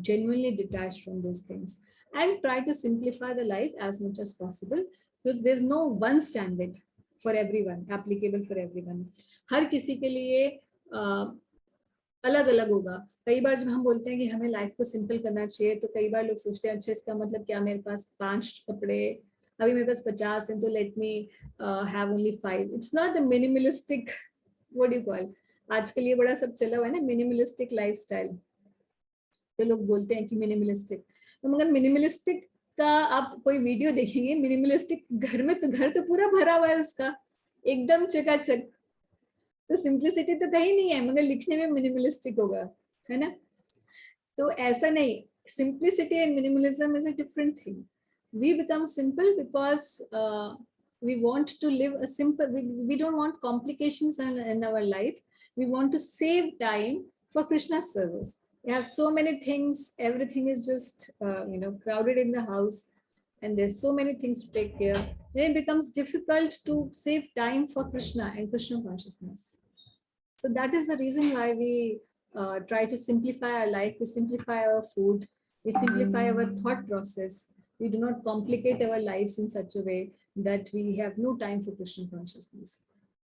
genuinely detached from those things and try to simplify the life as much as possible, because there's no one standard for everyone, applicable for everyone. हर किसी के लिए अलग अलग होगा। कई बार जब हम बोलते हैं कि हमें लाइफ को सिंपल करना चाहिए तो कई बार लोग सोचते हैं अच्छा इसका मतलब क्या, मेरे पास 5 कपड़े, अभी मेरे पास 50 हैं तो let me have only 5। It's not the minimalistic, what do you call, आजकल ये बड़ा सब चला हुआ है ना मिनिमलिस्टिक लाइफस्टाइल, तो लोग बोलते हैं कि मिनिमलिस्टिक, तो मगर मिनिमलिस्टिक का आप कोई वीडियो देखेंगे मिनिमलिस्टिक घर में, तो घर तो पूरा भरा हुआ है उसका एकदम चकाचक। तो सिंप्लिसिटी तो कहीं नहीं है मगर लिखने में मिनिमलिस्टिक होगा, है ना। तो ऐसा नहीं, simplicity and minimalism is a different thing. We become simple because we want to live a simple, we don't want complications in our life. We want to save time for Krishna's service. We have so many things, everything is just crowded in the house, and there's so many things to take care. Then it becomes difficult to save time for Krishna and Krishna consciousness. So that is the reason why we try to simplify our life. We simplify our food, we simplify our thought process. We do not complicate our lives in such a way that we have no time for Krishna consciousness.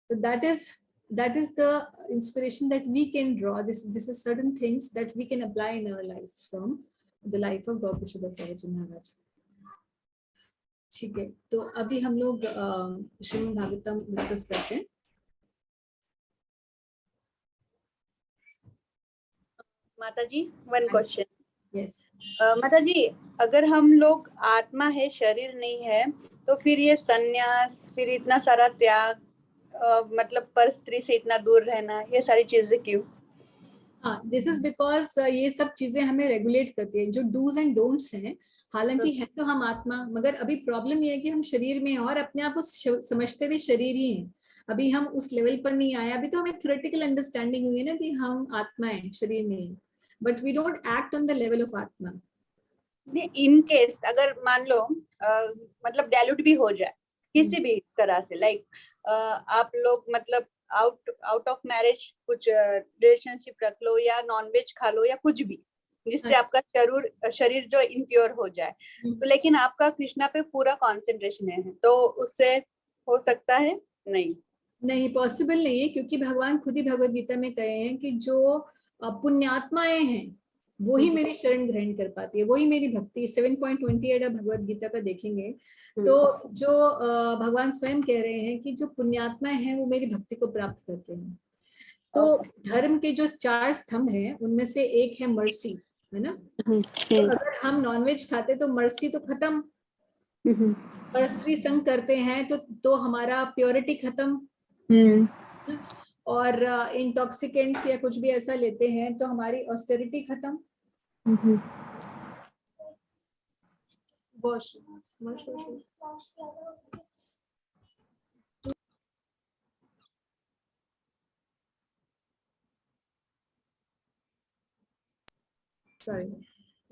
So that is the inspiration that we can draw. This is certain things that we can apply in our life from the life of Gaur Kishore Das Babaji Maharaj. ठीक है, तो अभी हम लोग Shrimad Bhagavatam discuss करते हैं.
माता जी, one question.
Yes
माता जी, अगर हम लोग आत्मा है, शरीर नहीं है, तो फिर ये संन्यास, फिर इतना सारा त्याग, मतलब पर स्त्री से इतना दूर रहना, ये सारी चीजें क्यों?
हाँ, दिस इज बिकॉज ये सब चीजें हमें रेगुलेट करती है, जो डूज एंड डोंट्स हैं. हालांकि है तो हम आत्मा, मगर अभी प्रॉब्लम ये है कि हम शरीर में हैं और अपने आप को समझते हुए शरीर ही हैं. अभी हम उस लेवल पर नहीं आए. अभी तो हमें थ्योरेटिकल अंडरस्टैंडिंग हुई है ना कि हम आत्मा है, शरीर नहीं, but we don't act on the level of atma.
In case अगर मान लो मतलब डायल्यूट भी हो जाए किसी भी तरह से, लाइक आप लोग मतलब आउट ऑफ मैरिज कुछ रिलेशनशिप रख लो या नॉनवेज खा लो या कुछ भी, जिससे आपका शरीर जो इम्प्योर हो जाए, तो लेकिन आपका कृष्णा पे पूरा कंसंट्रेशन है, तो उससे हो सकता है? नहीं
पॉसिबल नहीं है, क्योंकि भगवान खुद ही भगवद गीता में कहे हैं कि जो पुण्यात्माएं हैं वो ही मेरी शरण ग्रहण कर पाती है, वही मेरी भक्ति. 7.28 आप भगवद गीता का देखेंगे तो जो भगवान स्वयं कह रहे हैं कि जो पुण्यात्माएं हैं वो मेरी भक्ति को प्राप्त करते हैं. तो धर्म के जो 4 स्तंभ हैं उनमें से एक है मर्सी, है ना. तो अगर हम नॉनवेज खाते तो मर्सी तो खत्म, पर स्त्री संग करते हैं तो हमारा प्योरिटी खत्म, और इंटॉक्सिकेंट्स या कुछ भी ऐसा लेते हैं तो हमारी ऑस्टेरिटी खत्म. Sorry,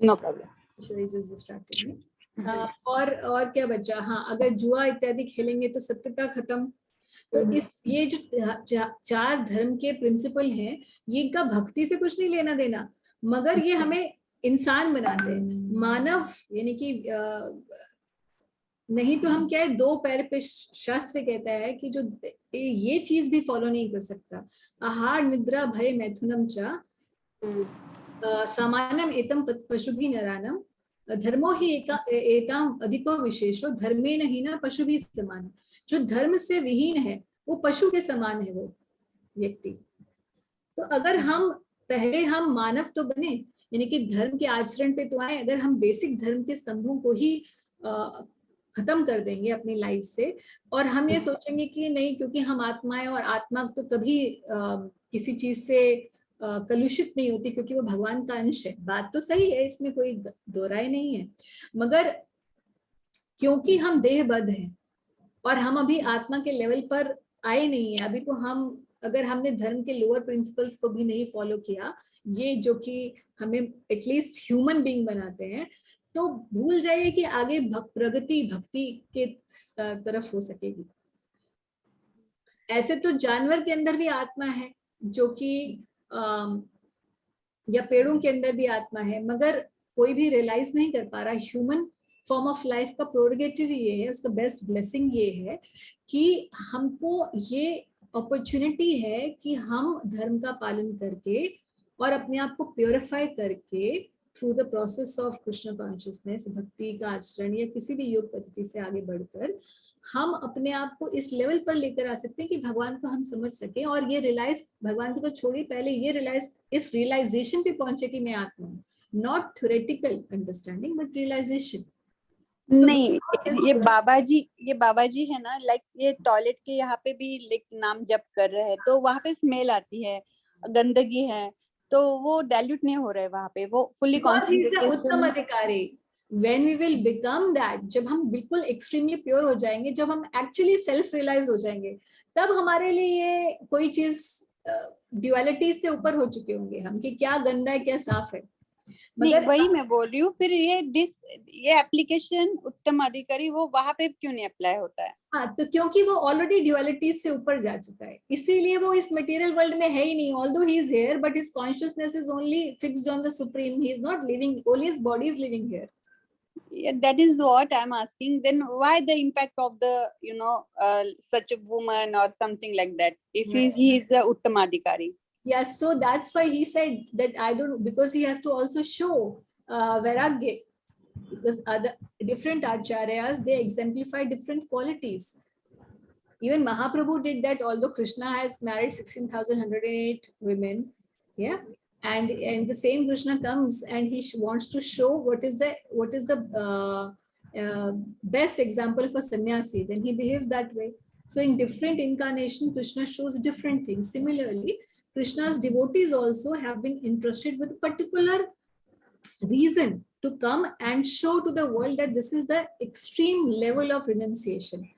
no problem.
just distracted me. और क्या बचा? हाँ, अगर जुआ इत्यादि खेलेंगे तो सत्यता खत्म. तो ये जो 4 धर्म के प्रिंसिपल हैं, ये इनका भक्ति से कुछ नहीं लेना देना, मगर ये हमें इंसान बनाते हैं, मानव. यानी कि नहीं तो हम क्या है, 2 पैर पे शास्त्र कहता है कि जो ये चीज भी फॉलो नहीं कर सकता, आहार निद्रा भय मैथुनम च सामान्यम एतम पशुभि नरानम धर्मो ही एताम अधिको विशेषो धर्मेण ही ना पशु भी समान. जो धर्म से विहीन है वो पशु के समान है वो व्यक्ति. तो अगर हम मानव तो बने, यानी कि धर्म के आचरण पे तो आए. अगर हम बेसिक धर्म के स्तंभों को ही खत्म कर देंगे अपनी लाइफ से, और हम ये सोचेंगे कि नहीं क्योंकि हम आत्मा है और आत्मा तो कभी किसी चीज से कलुषित नहीं होती क्योंकि वो भगवान का अंश है. बात तो सही है, इसमें कोई दो राय नहीं है, मगर क्योंकि हम देहबद्ध हैं और हम अभी आत्मा के लेवल पर आए नहीं है अभी, तो हम अगर हमने धर्म के लोअर प्रिंसिपल्स को भी नहीं फॉलो किया, ये जो कि हमें एटलीस्ट ह्यूमन बीइंग बनाते हैं, तो भूल जाइए कि आगे प्रगति भक्ति के तरफ हो सकेगी. ऐसे तो जानवर के अंदर भी आत्मा है, जो कि या पेड़ों के अंदर भी आत्मा है, मगर कोई भी रियलाइज नहीं कर पा रहा. ह्यूमन फॉर्म ऑफ लाइफ का प्रोरोगेटिव ये है, उसका बेस्ट ब्लेसिंग ये है कि हमको ये अपॉर्चुनिटी है कि हम धर्म का पालन करके और अपने आप को प्योरीफाई करके through the process of Krishna consciousness, भक्ति का आचरण या किसी भी योग पद्धति से आगे बढ़कर हम अपने आप को इस लेवल पर लेकर आ सकते हैं कि भगवान को हम समझ सके, और ये रियलाइज, भगवान को तो छोड़िए, पहले ये रियलाइज, इस रियलाइजेशन पे पहुंचे कि मैं आत्मा हूँ. Not theoretical understanding but realization.
नहीं, ये बाबा जी है ना, लाइक ये टॉयलेट के यहाँ पे भी लाइक नाम जप कर रहे हैं तो वहाँ पे स्मेल आती है, गंदगी है, तो वो डाइल्यूट नहीं हो रहा है वहाँ पे, वो फुल्ली
कॉन्सेंट्रेशन. उत्तम अधिकारी. When we will become that, जब हम बिल्कुल एक्सट्रीमली प्योर हो जाएंगे, जब हम एक्चुअली सेल्फ रियलाइज हो जाएंगे, तब हमारे लिए ये कोई चीज ड्युअलिटी से ऊपर हो चुके होंगे हम कि क्या गंदा है क्या साफ है।
नहीं,
मगर
वही मैं बोल रही हूँ, फिर ये एप्लीकेशन उत्तम अधिकारी वो वहां पे क्यों नहीं अप्लाई होता है?
हाँ, तो क्योंकि वो ऑलरेडी ड्युअलिटीज से ऊपर जा चुका है, इसीलिए वो इस मटेरियल वर्ल्ड में है ही नहीं। Although he is here but his consciousness is only fixed on the supreme, he is not living, only his body is living here.
Yeah, that is what I'm asking. Then why the impact of the such a woman or something like that if he is a Uttamadhikari?
Yes, so that's why he said that I don't, because he has to also show vairagya, because other different acharyas, they exemplify different qualities. Even Mahaprabhu did that, although Krishna has married 16,108 women. Yeah. And the same Krishna comes and he wants to show what is the best example for sannyasi, then he behaves that way. So in different incarnation, Krishna shows different things. Similarly, Krishna's devotees also have been interested with a particular reason to come and show to the world that this is the extreme level of renunciation.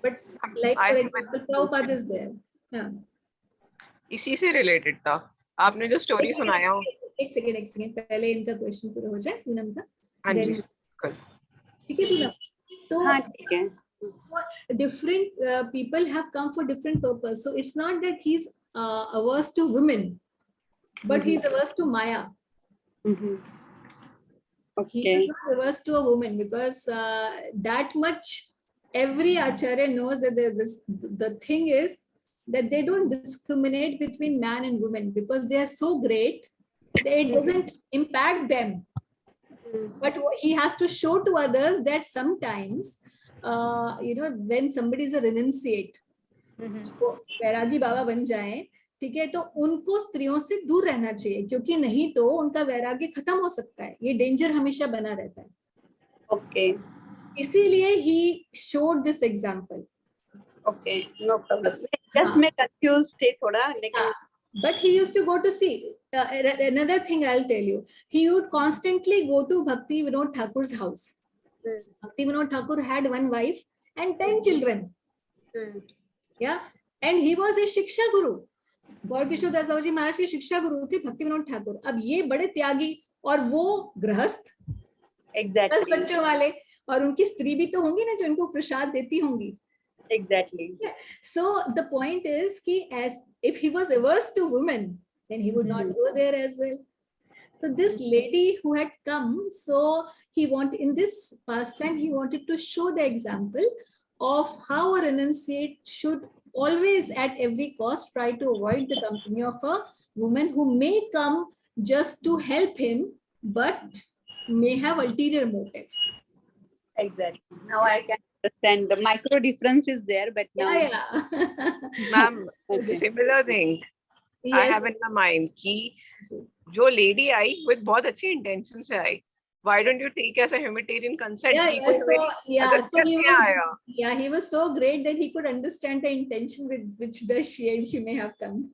But like for example, Prabhupada is there. Yeah.
इसी से related था आपने जो story सुनाया।
एक second पहले इनका question पूरा हो जाए पूनम का।
हाँ जी,
ठीक है पूनम? तो
हाँ ठीक है।
different people have come for different purpose, so it's not that he's averse to women, but he's averse to Maya.
Okay.
He is not averse to a woman, because that much every acharya knows that the thing is that they don't discriminate between man and woman, because they are so great that it doesn't impact them. But he has to show to others that sometimes when somebody is a renunciate, वैरागी बाबा बन जाए, ठीक है, तो उनको स्त्रियों से दूर रहना चाहिए, क्योंकि नहीं तो उनका वैराग्य खत्म हो सकता है, ये डेंजर हमेशा बना रहता है।
ओके,
इसीलिए ही showed this example.
Okay, no problem, just मैं कंफ्यूज थे थोड़ा, लेकिन
but he used to go to see another thing I'll tell you, he would constantly go to Bhakti Vinod Thakur's house. Bhakti Vinod Thakur had one wife and 10 children. Yeah, and he was a शिक्षा गुरु, गौर किशोर दास बाबा जी महाराज के शिक्षा गुरु थे भक्ति विनोद ठाकुर। अब ये बड़े त्यागी और वो गृहस्थ,
एग्जैक्टली,
10 बच्चों वाले, और उनकी स्त्री भी तो होंगी ना जो इनको प्रसाद देती होंगी।
Exactly.
So the point is कि as if he was averse to women, then he would not go there as well. So this lady who had come, so he wanted, in this pastime, he wanted to show the example of how a renunciate should always at every cost try to avoid the company of a woman who may come just to help him but may have ulterior motive.
Exactly. Now I can understand the micro difference is there, but now
ma'am, similar thing I have in my mind कि जो lady I with बहुत अच्छी intention से आई, why don't you take as a humanitarian consent?
He was so great that he could understand the intention with which she may have come.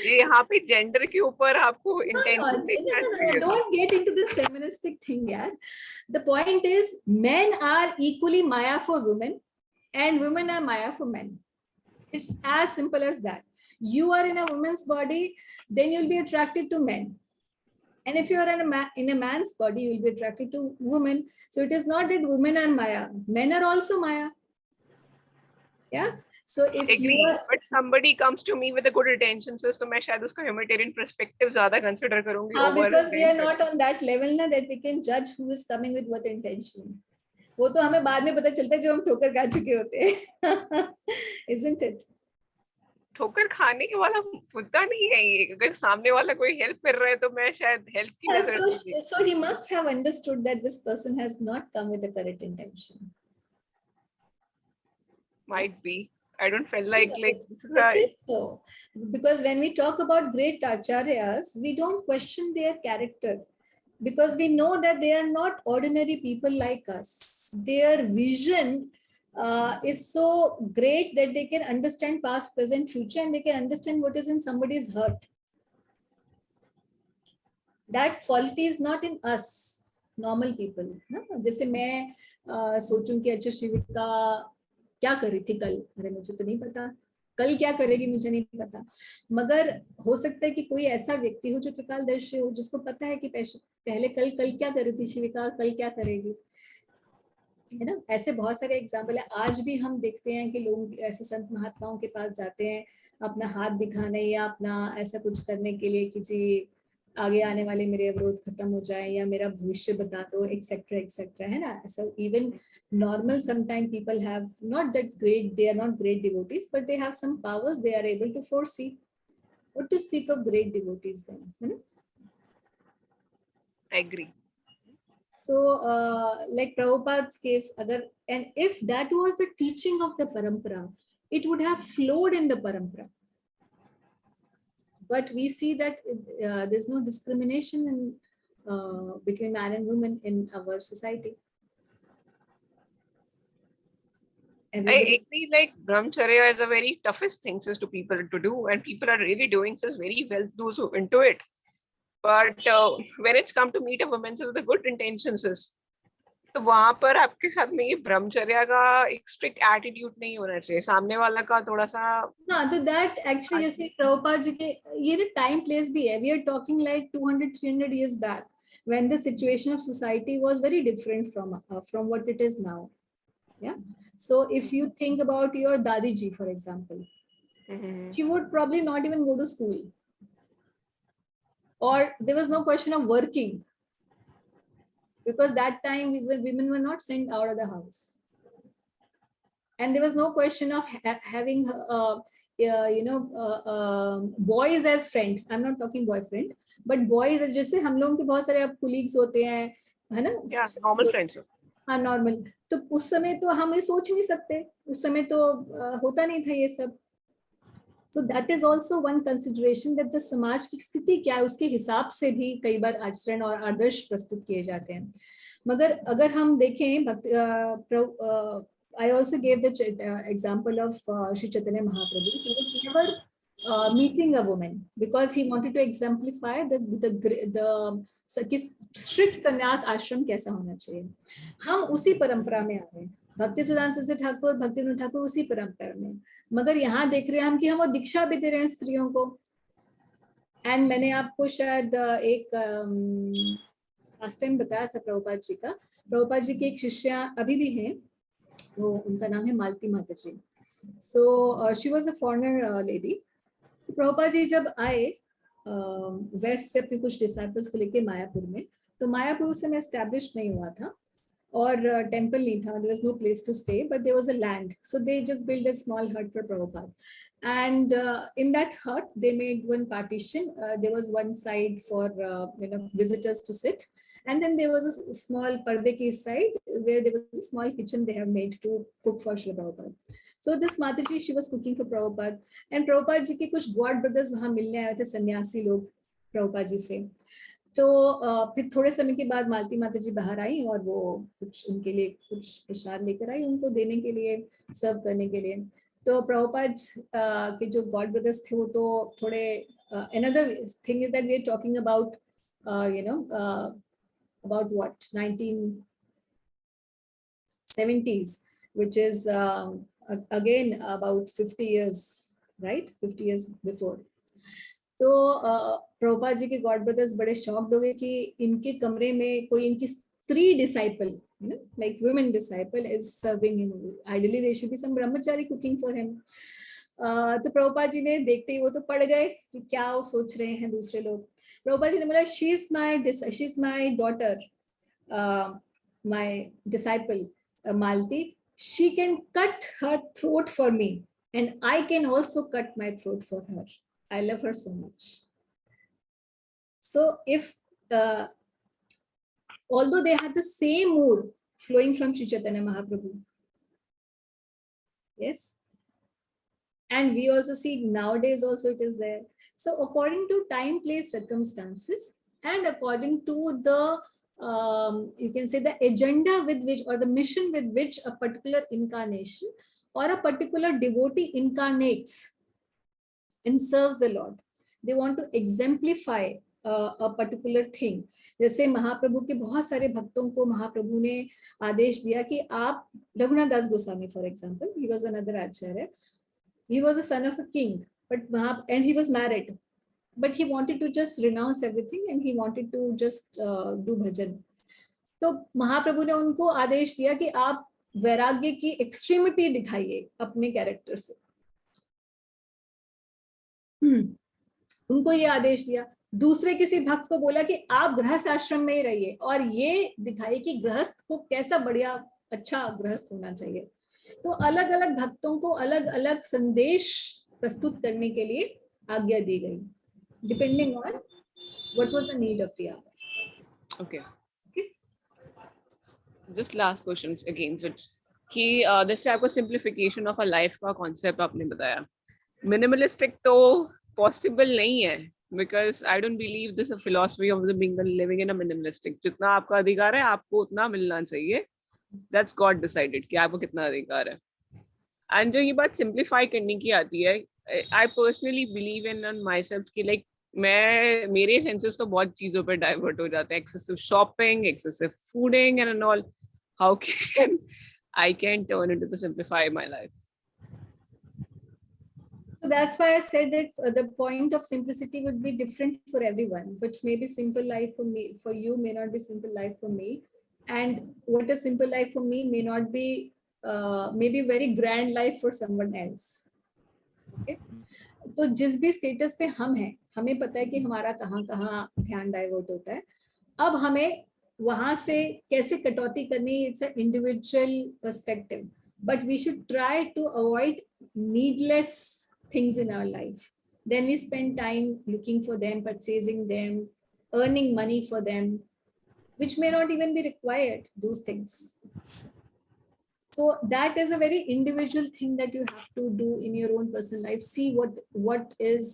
यहाँ पे gender के ऊपर आपको intention
don't get into this feministic thing, yaar. The point is, men are equally Maya for women and women are Maya for men. It's as simple as that. You are in a woman's body, then you'll be attracted to men. And if you are in a man's body, you will be attracted to women. So it is not that women are Maya. Men are also Maya. Yeah. So if
but somebody comes to me with a good intention, so मैं शायद उसका humanitarian perspective ज़्यादा consider करूँगी.
Because we are not on that level ना that we can judge who is coming with what intention. वो तो हमें बाद में पता चलता है जब हम ठोकर खा चुके होते हैं. Isn't it?
ठोकर खाने के वाला मुद्दा नहीं है ये, अगर सामने वाला कोई हेल्प कर रहा है तो मैं शायद हेल्प की नजर से।
So he must have understood that this person has not come with the correct intention.
Might be. I don't feel like this is
so. Because when we talk about great acharyas, we don't question their character, because we know that they are not ordinary people like us. Their vision is so great that they can understand past, present, future, and they can understand what is in somebody's heart. That quality is not in us, normal people. ना जैसे मैं सोचूं कि अच्छा शिविका क्या कर रही थी कल, अरे मुझे तो नहीं पता, कल क्या करेगी मुझे नहीं पता, मगर हो सकता है कि कोई ऐसा व्यक्ति हो जो त्रिकालदर्शी हो, जिसको पता है कि पहले कल क्या कर रही थी शिविका और कल क्या करेगी, है ना। ऐसे बहुत सारे एग्जाम्पल है। आज भी हम देखते हैं कि लोग ऐसे संत महात्माओं के पास जाते हैं अपना हाथ दिखाने या अपना ऐसा कुछ करने के लिए कि जी आगे आने वाले मेरे अवरोध खत्म हो जाए या मेरा भविष्य बता दो, एक्सेट्रा एक्सेट्रा, है ना। ऐसा even normal sometime people have not that great, they are not great devotees but they have some powers, they are able to foresee, what to speak of great devotees then, है ना।
I agree.
So like Prabhupada's case, agar, and if that was the teaching of the parampara, it would have flowed in the parampara. But we see that there's no discrimination in, between man and woman in our society.
I agree, like brahmacharya is a very toughest thing to people to do, and people are really doing this very well, those who into it. But when it's come to meet a woman with the good intentions, तो वहां पर आपके साथ में ये ब्रह्मचर्य का एक स्ट्रिक्ट एटीट्यूड नहीं होना चाहिए, सामने वाला का थोड़ा सा।
हाँ, तो दैट एक्चुअली जैसे प्रभुपाद जी के ये ना टाइम प्लेस भी है, we are talking like 200-300 years back when the situation of society was very different from what it is now. Yeah, so if you think about your Dadi ji, for example, she would probably not even go to school, or there was no question of working, because that time women were not sent out of the house, and there was no question of having boys as friend. I'm not talking boyfriend, but boys as, जैसे हम लोगों के बहुत सारे अब colleagues होते हैं, है ना,
नॉर्मल फ्रेंड्स।
हाँ नॉर्मल, तो उस समय तो हम ये सोच नहीं सकते, उस समय तो होता नहीं था ये सब। So that is also one consideration that the समाज की स्थिति क्या है उसके हिसाब से भी कई बार आचरण और आदर्श प्रस्तुत किए जाते हैं। मगर अगर हम देखें, I also gave the example of Sri Chaitanya Mahaprabhu. He was never meeting a woman because he wanted to exemplify the strict sannyas ashram कैसा होना चाहिए। हम उसी परंपरा में आ रहे हैं, भक्ति सुधांशु सरस्वती ठाकुर, भक्तिविनोद ठाकुर उसी परंपरा में, मगर यहाँ देख रहे हैं हम कि हम वो दीक्षा भी दे रहे हैं स्त्रियों को। एंड मैंने आपको शायद एक लास्ट टाइम बताया था प्रभुपाद जी का, प्रभुपाद जी की एक शिष्या अभी भी हैं, वो उनका नाम है Malati Mata ji. So she was a foreigner lady. Prabhupada ji जब आए वेस्ट से अपने कुछ डिसाइपल्स को लेके मायापुर में, तो मायापुर उस समय एस्टैब्लिश नहीं हुआ था और टेम्पल नहीं था, there was no place to stay, but there was a land, so they just built a small hut for Prabhupada, and in that hut they made one partition. There was one side for visitors to sit, and then there was a small parde ki side where there was a small kitchen they have made to cook for Srila Prabhupada. So this Mataji, she was cooking for Prabhupada, and Prabhupada ji ke kuch god brothers वहाँ मिलने आए थे, सन्यासी लोग प्रभुपाद जी से। तो फिर थोड़े समय के बाद मालती माता जी बाहर आई और वो कुछ उनके लिए कुछ प्रसाद लेकर आई उनको देने के लिए, सर्व करने के लिए। तो प्रभुपाद के जो गॉड ब्रदर्स थे वो तो थोड़े another thing is that we are talking about about what 1970s, which is again about 50 years, right, 50 years before. तो प्रभुपाद जी के गॉड ब्रदर्स बड़े शॉक्ड हो गए कि इनके कमरे में कोई इनकी स्त्री disciple, like women disciple is serving him, ideally there should be some brahmachari cooking for him. तो प्रभुपाद जी ने देखते ही वो तो पड़ गए कि क्या वो सोच रहे हैं दूसरे लोग। प्रभुपाद जी ने बोला she is my daughter, my disciple Malati, she can cut her throat for me and I can also cut my throat for her. I love her so much. So if although they had the same mood flowing from Sri Chaitanya Mahaprabhu, yes, and we also see nowadays also it is there. So according to time, place, circumstances, and according to the you can say the agenda with which or the mission with which a particular incarnation or a particular devotee incarnates and serves the Lord, they want to exemplify a particular thing. जैसे महाप्रभु के बहुत सारे भक्तों को महाप्रभु ने आदेश दिया कि आप, Raghunath Das Goswami for example, he was another acharya, he was a son of a king, but and he was married, but he wanted to just renounce everything and he wanted to just do bhajan. तो महाप्रभु ने उनको आदेश दिया कि आप वैराग्य की extremity दिखाइए अपने कैरेक्टर से. उनको ये आदेश दिया. दूसरे किसी भक्त को बोला कि आप गृहस्थ आश्रम में ही रहिए और ये दिखाइए कि गृहस्थ को कैसा बढ़िया अच्छा गृहस्थ होना चाहिए. तो अलग अलग भक्तों को अलग अलग संदेश प्रस्तुत करने के लिए आज्ञा दी गई, depending on what was the need of the hour.
Okay. Just last questions again, so कि जैसे आपको सिंप्लीफिकेशन ऑफ अ लाइफ का कॉन्सेप्ट आपने बताया, मिनिमलिस्टिक तो पॉसिबल नहीं है, because I don't believe this a philosophy of being living in a minimalistic. जितना आपका अधिकार है आपको उतना मिलना चाहिए, दैट्स गॉड डिसाइडेड कि आपको कितना अधिकार है. एंड जो ये बात सिंप्लीफाई करने की आती है, I personally believe in my self कि लाइक मेरे सेंसेस तो बहुत चीजों पर डाइवर्ट हो जाते हैं, excessive shopping, excessive fooding and all. How can I can turn it to simplify my life?
So that's why I said that the point of simplicity would be different for everyone, which may be simple life for me, for you may not be simple life for me, and what is simple life for me may not be maybe very grand life for someone else. Okay? तो जिस भी status पे हम हैं, हमें पता है कि हमारा कहाँ कहाँ ध्यान डाइवर्ट होता है. अब हमें वहां से कैसे कटौती करनी, it's a individual perspective, but we should try to avoid needless things in our life. Then we spend time looking for them, purchasing them, earning money for them, which may not even be required, those things. So that is a very individual thing that you have to do in your own personal life. See what is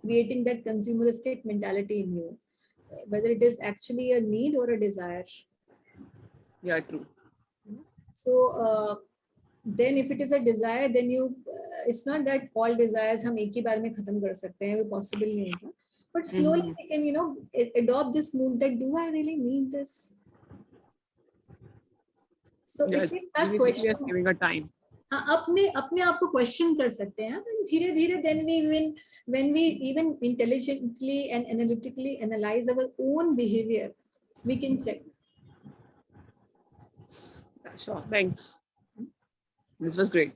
creating that consumeristic mentality in you, whether it is actually a need or a desire.
Yeah, true.
So then if it is a desire, then you it's not that all desires हम एक ही बार में खत्म कर सकते हैं, वो possible नहीं होता, but slowly we can adopt this mood that do I really need this. So if we start questioning,
giving a time.
हाँ, अपने आप को क्वेश्चन कर सकते हैं धीरे धीरे. then when we even intelligently and analytically analyze our own behavior, we can check.
Sure, thanks. This was great.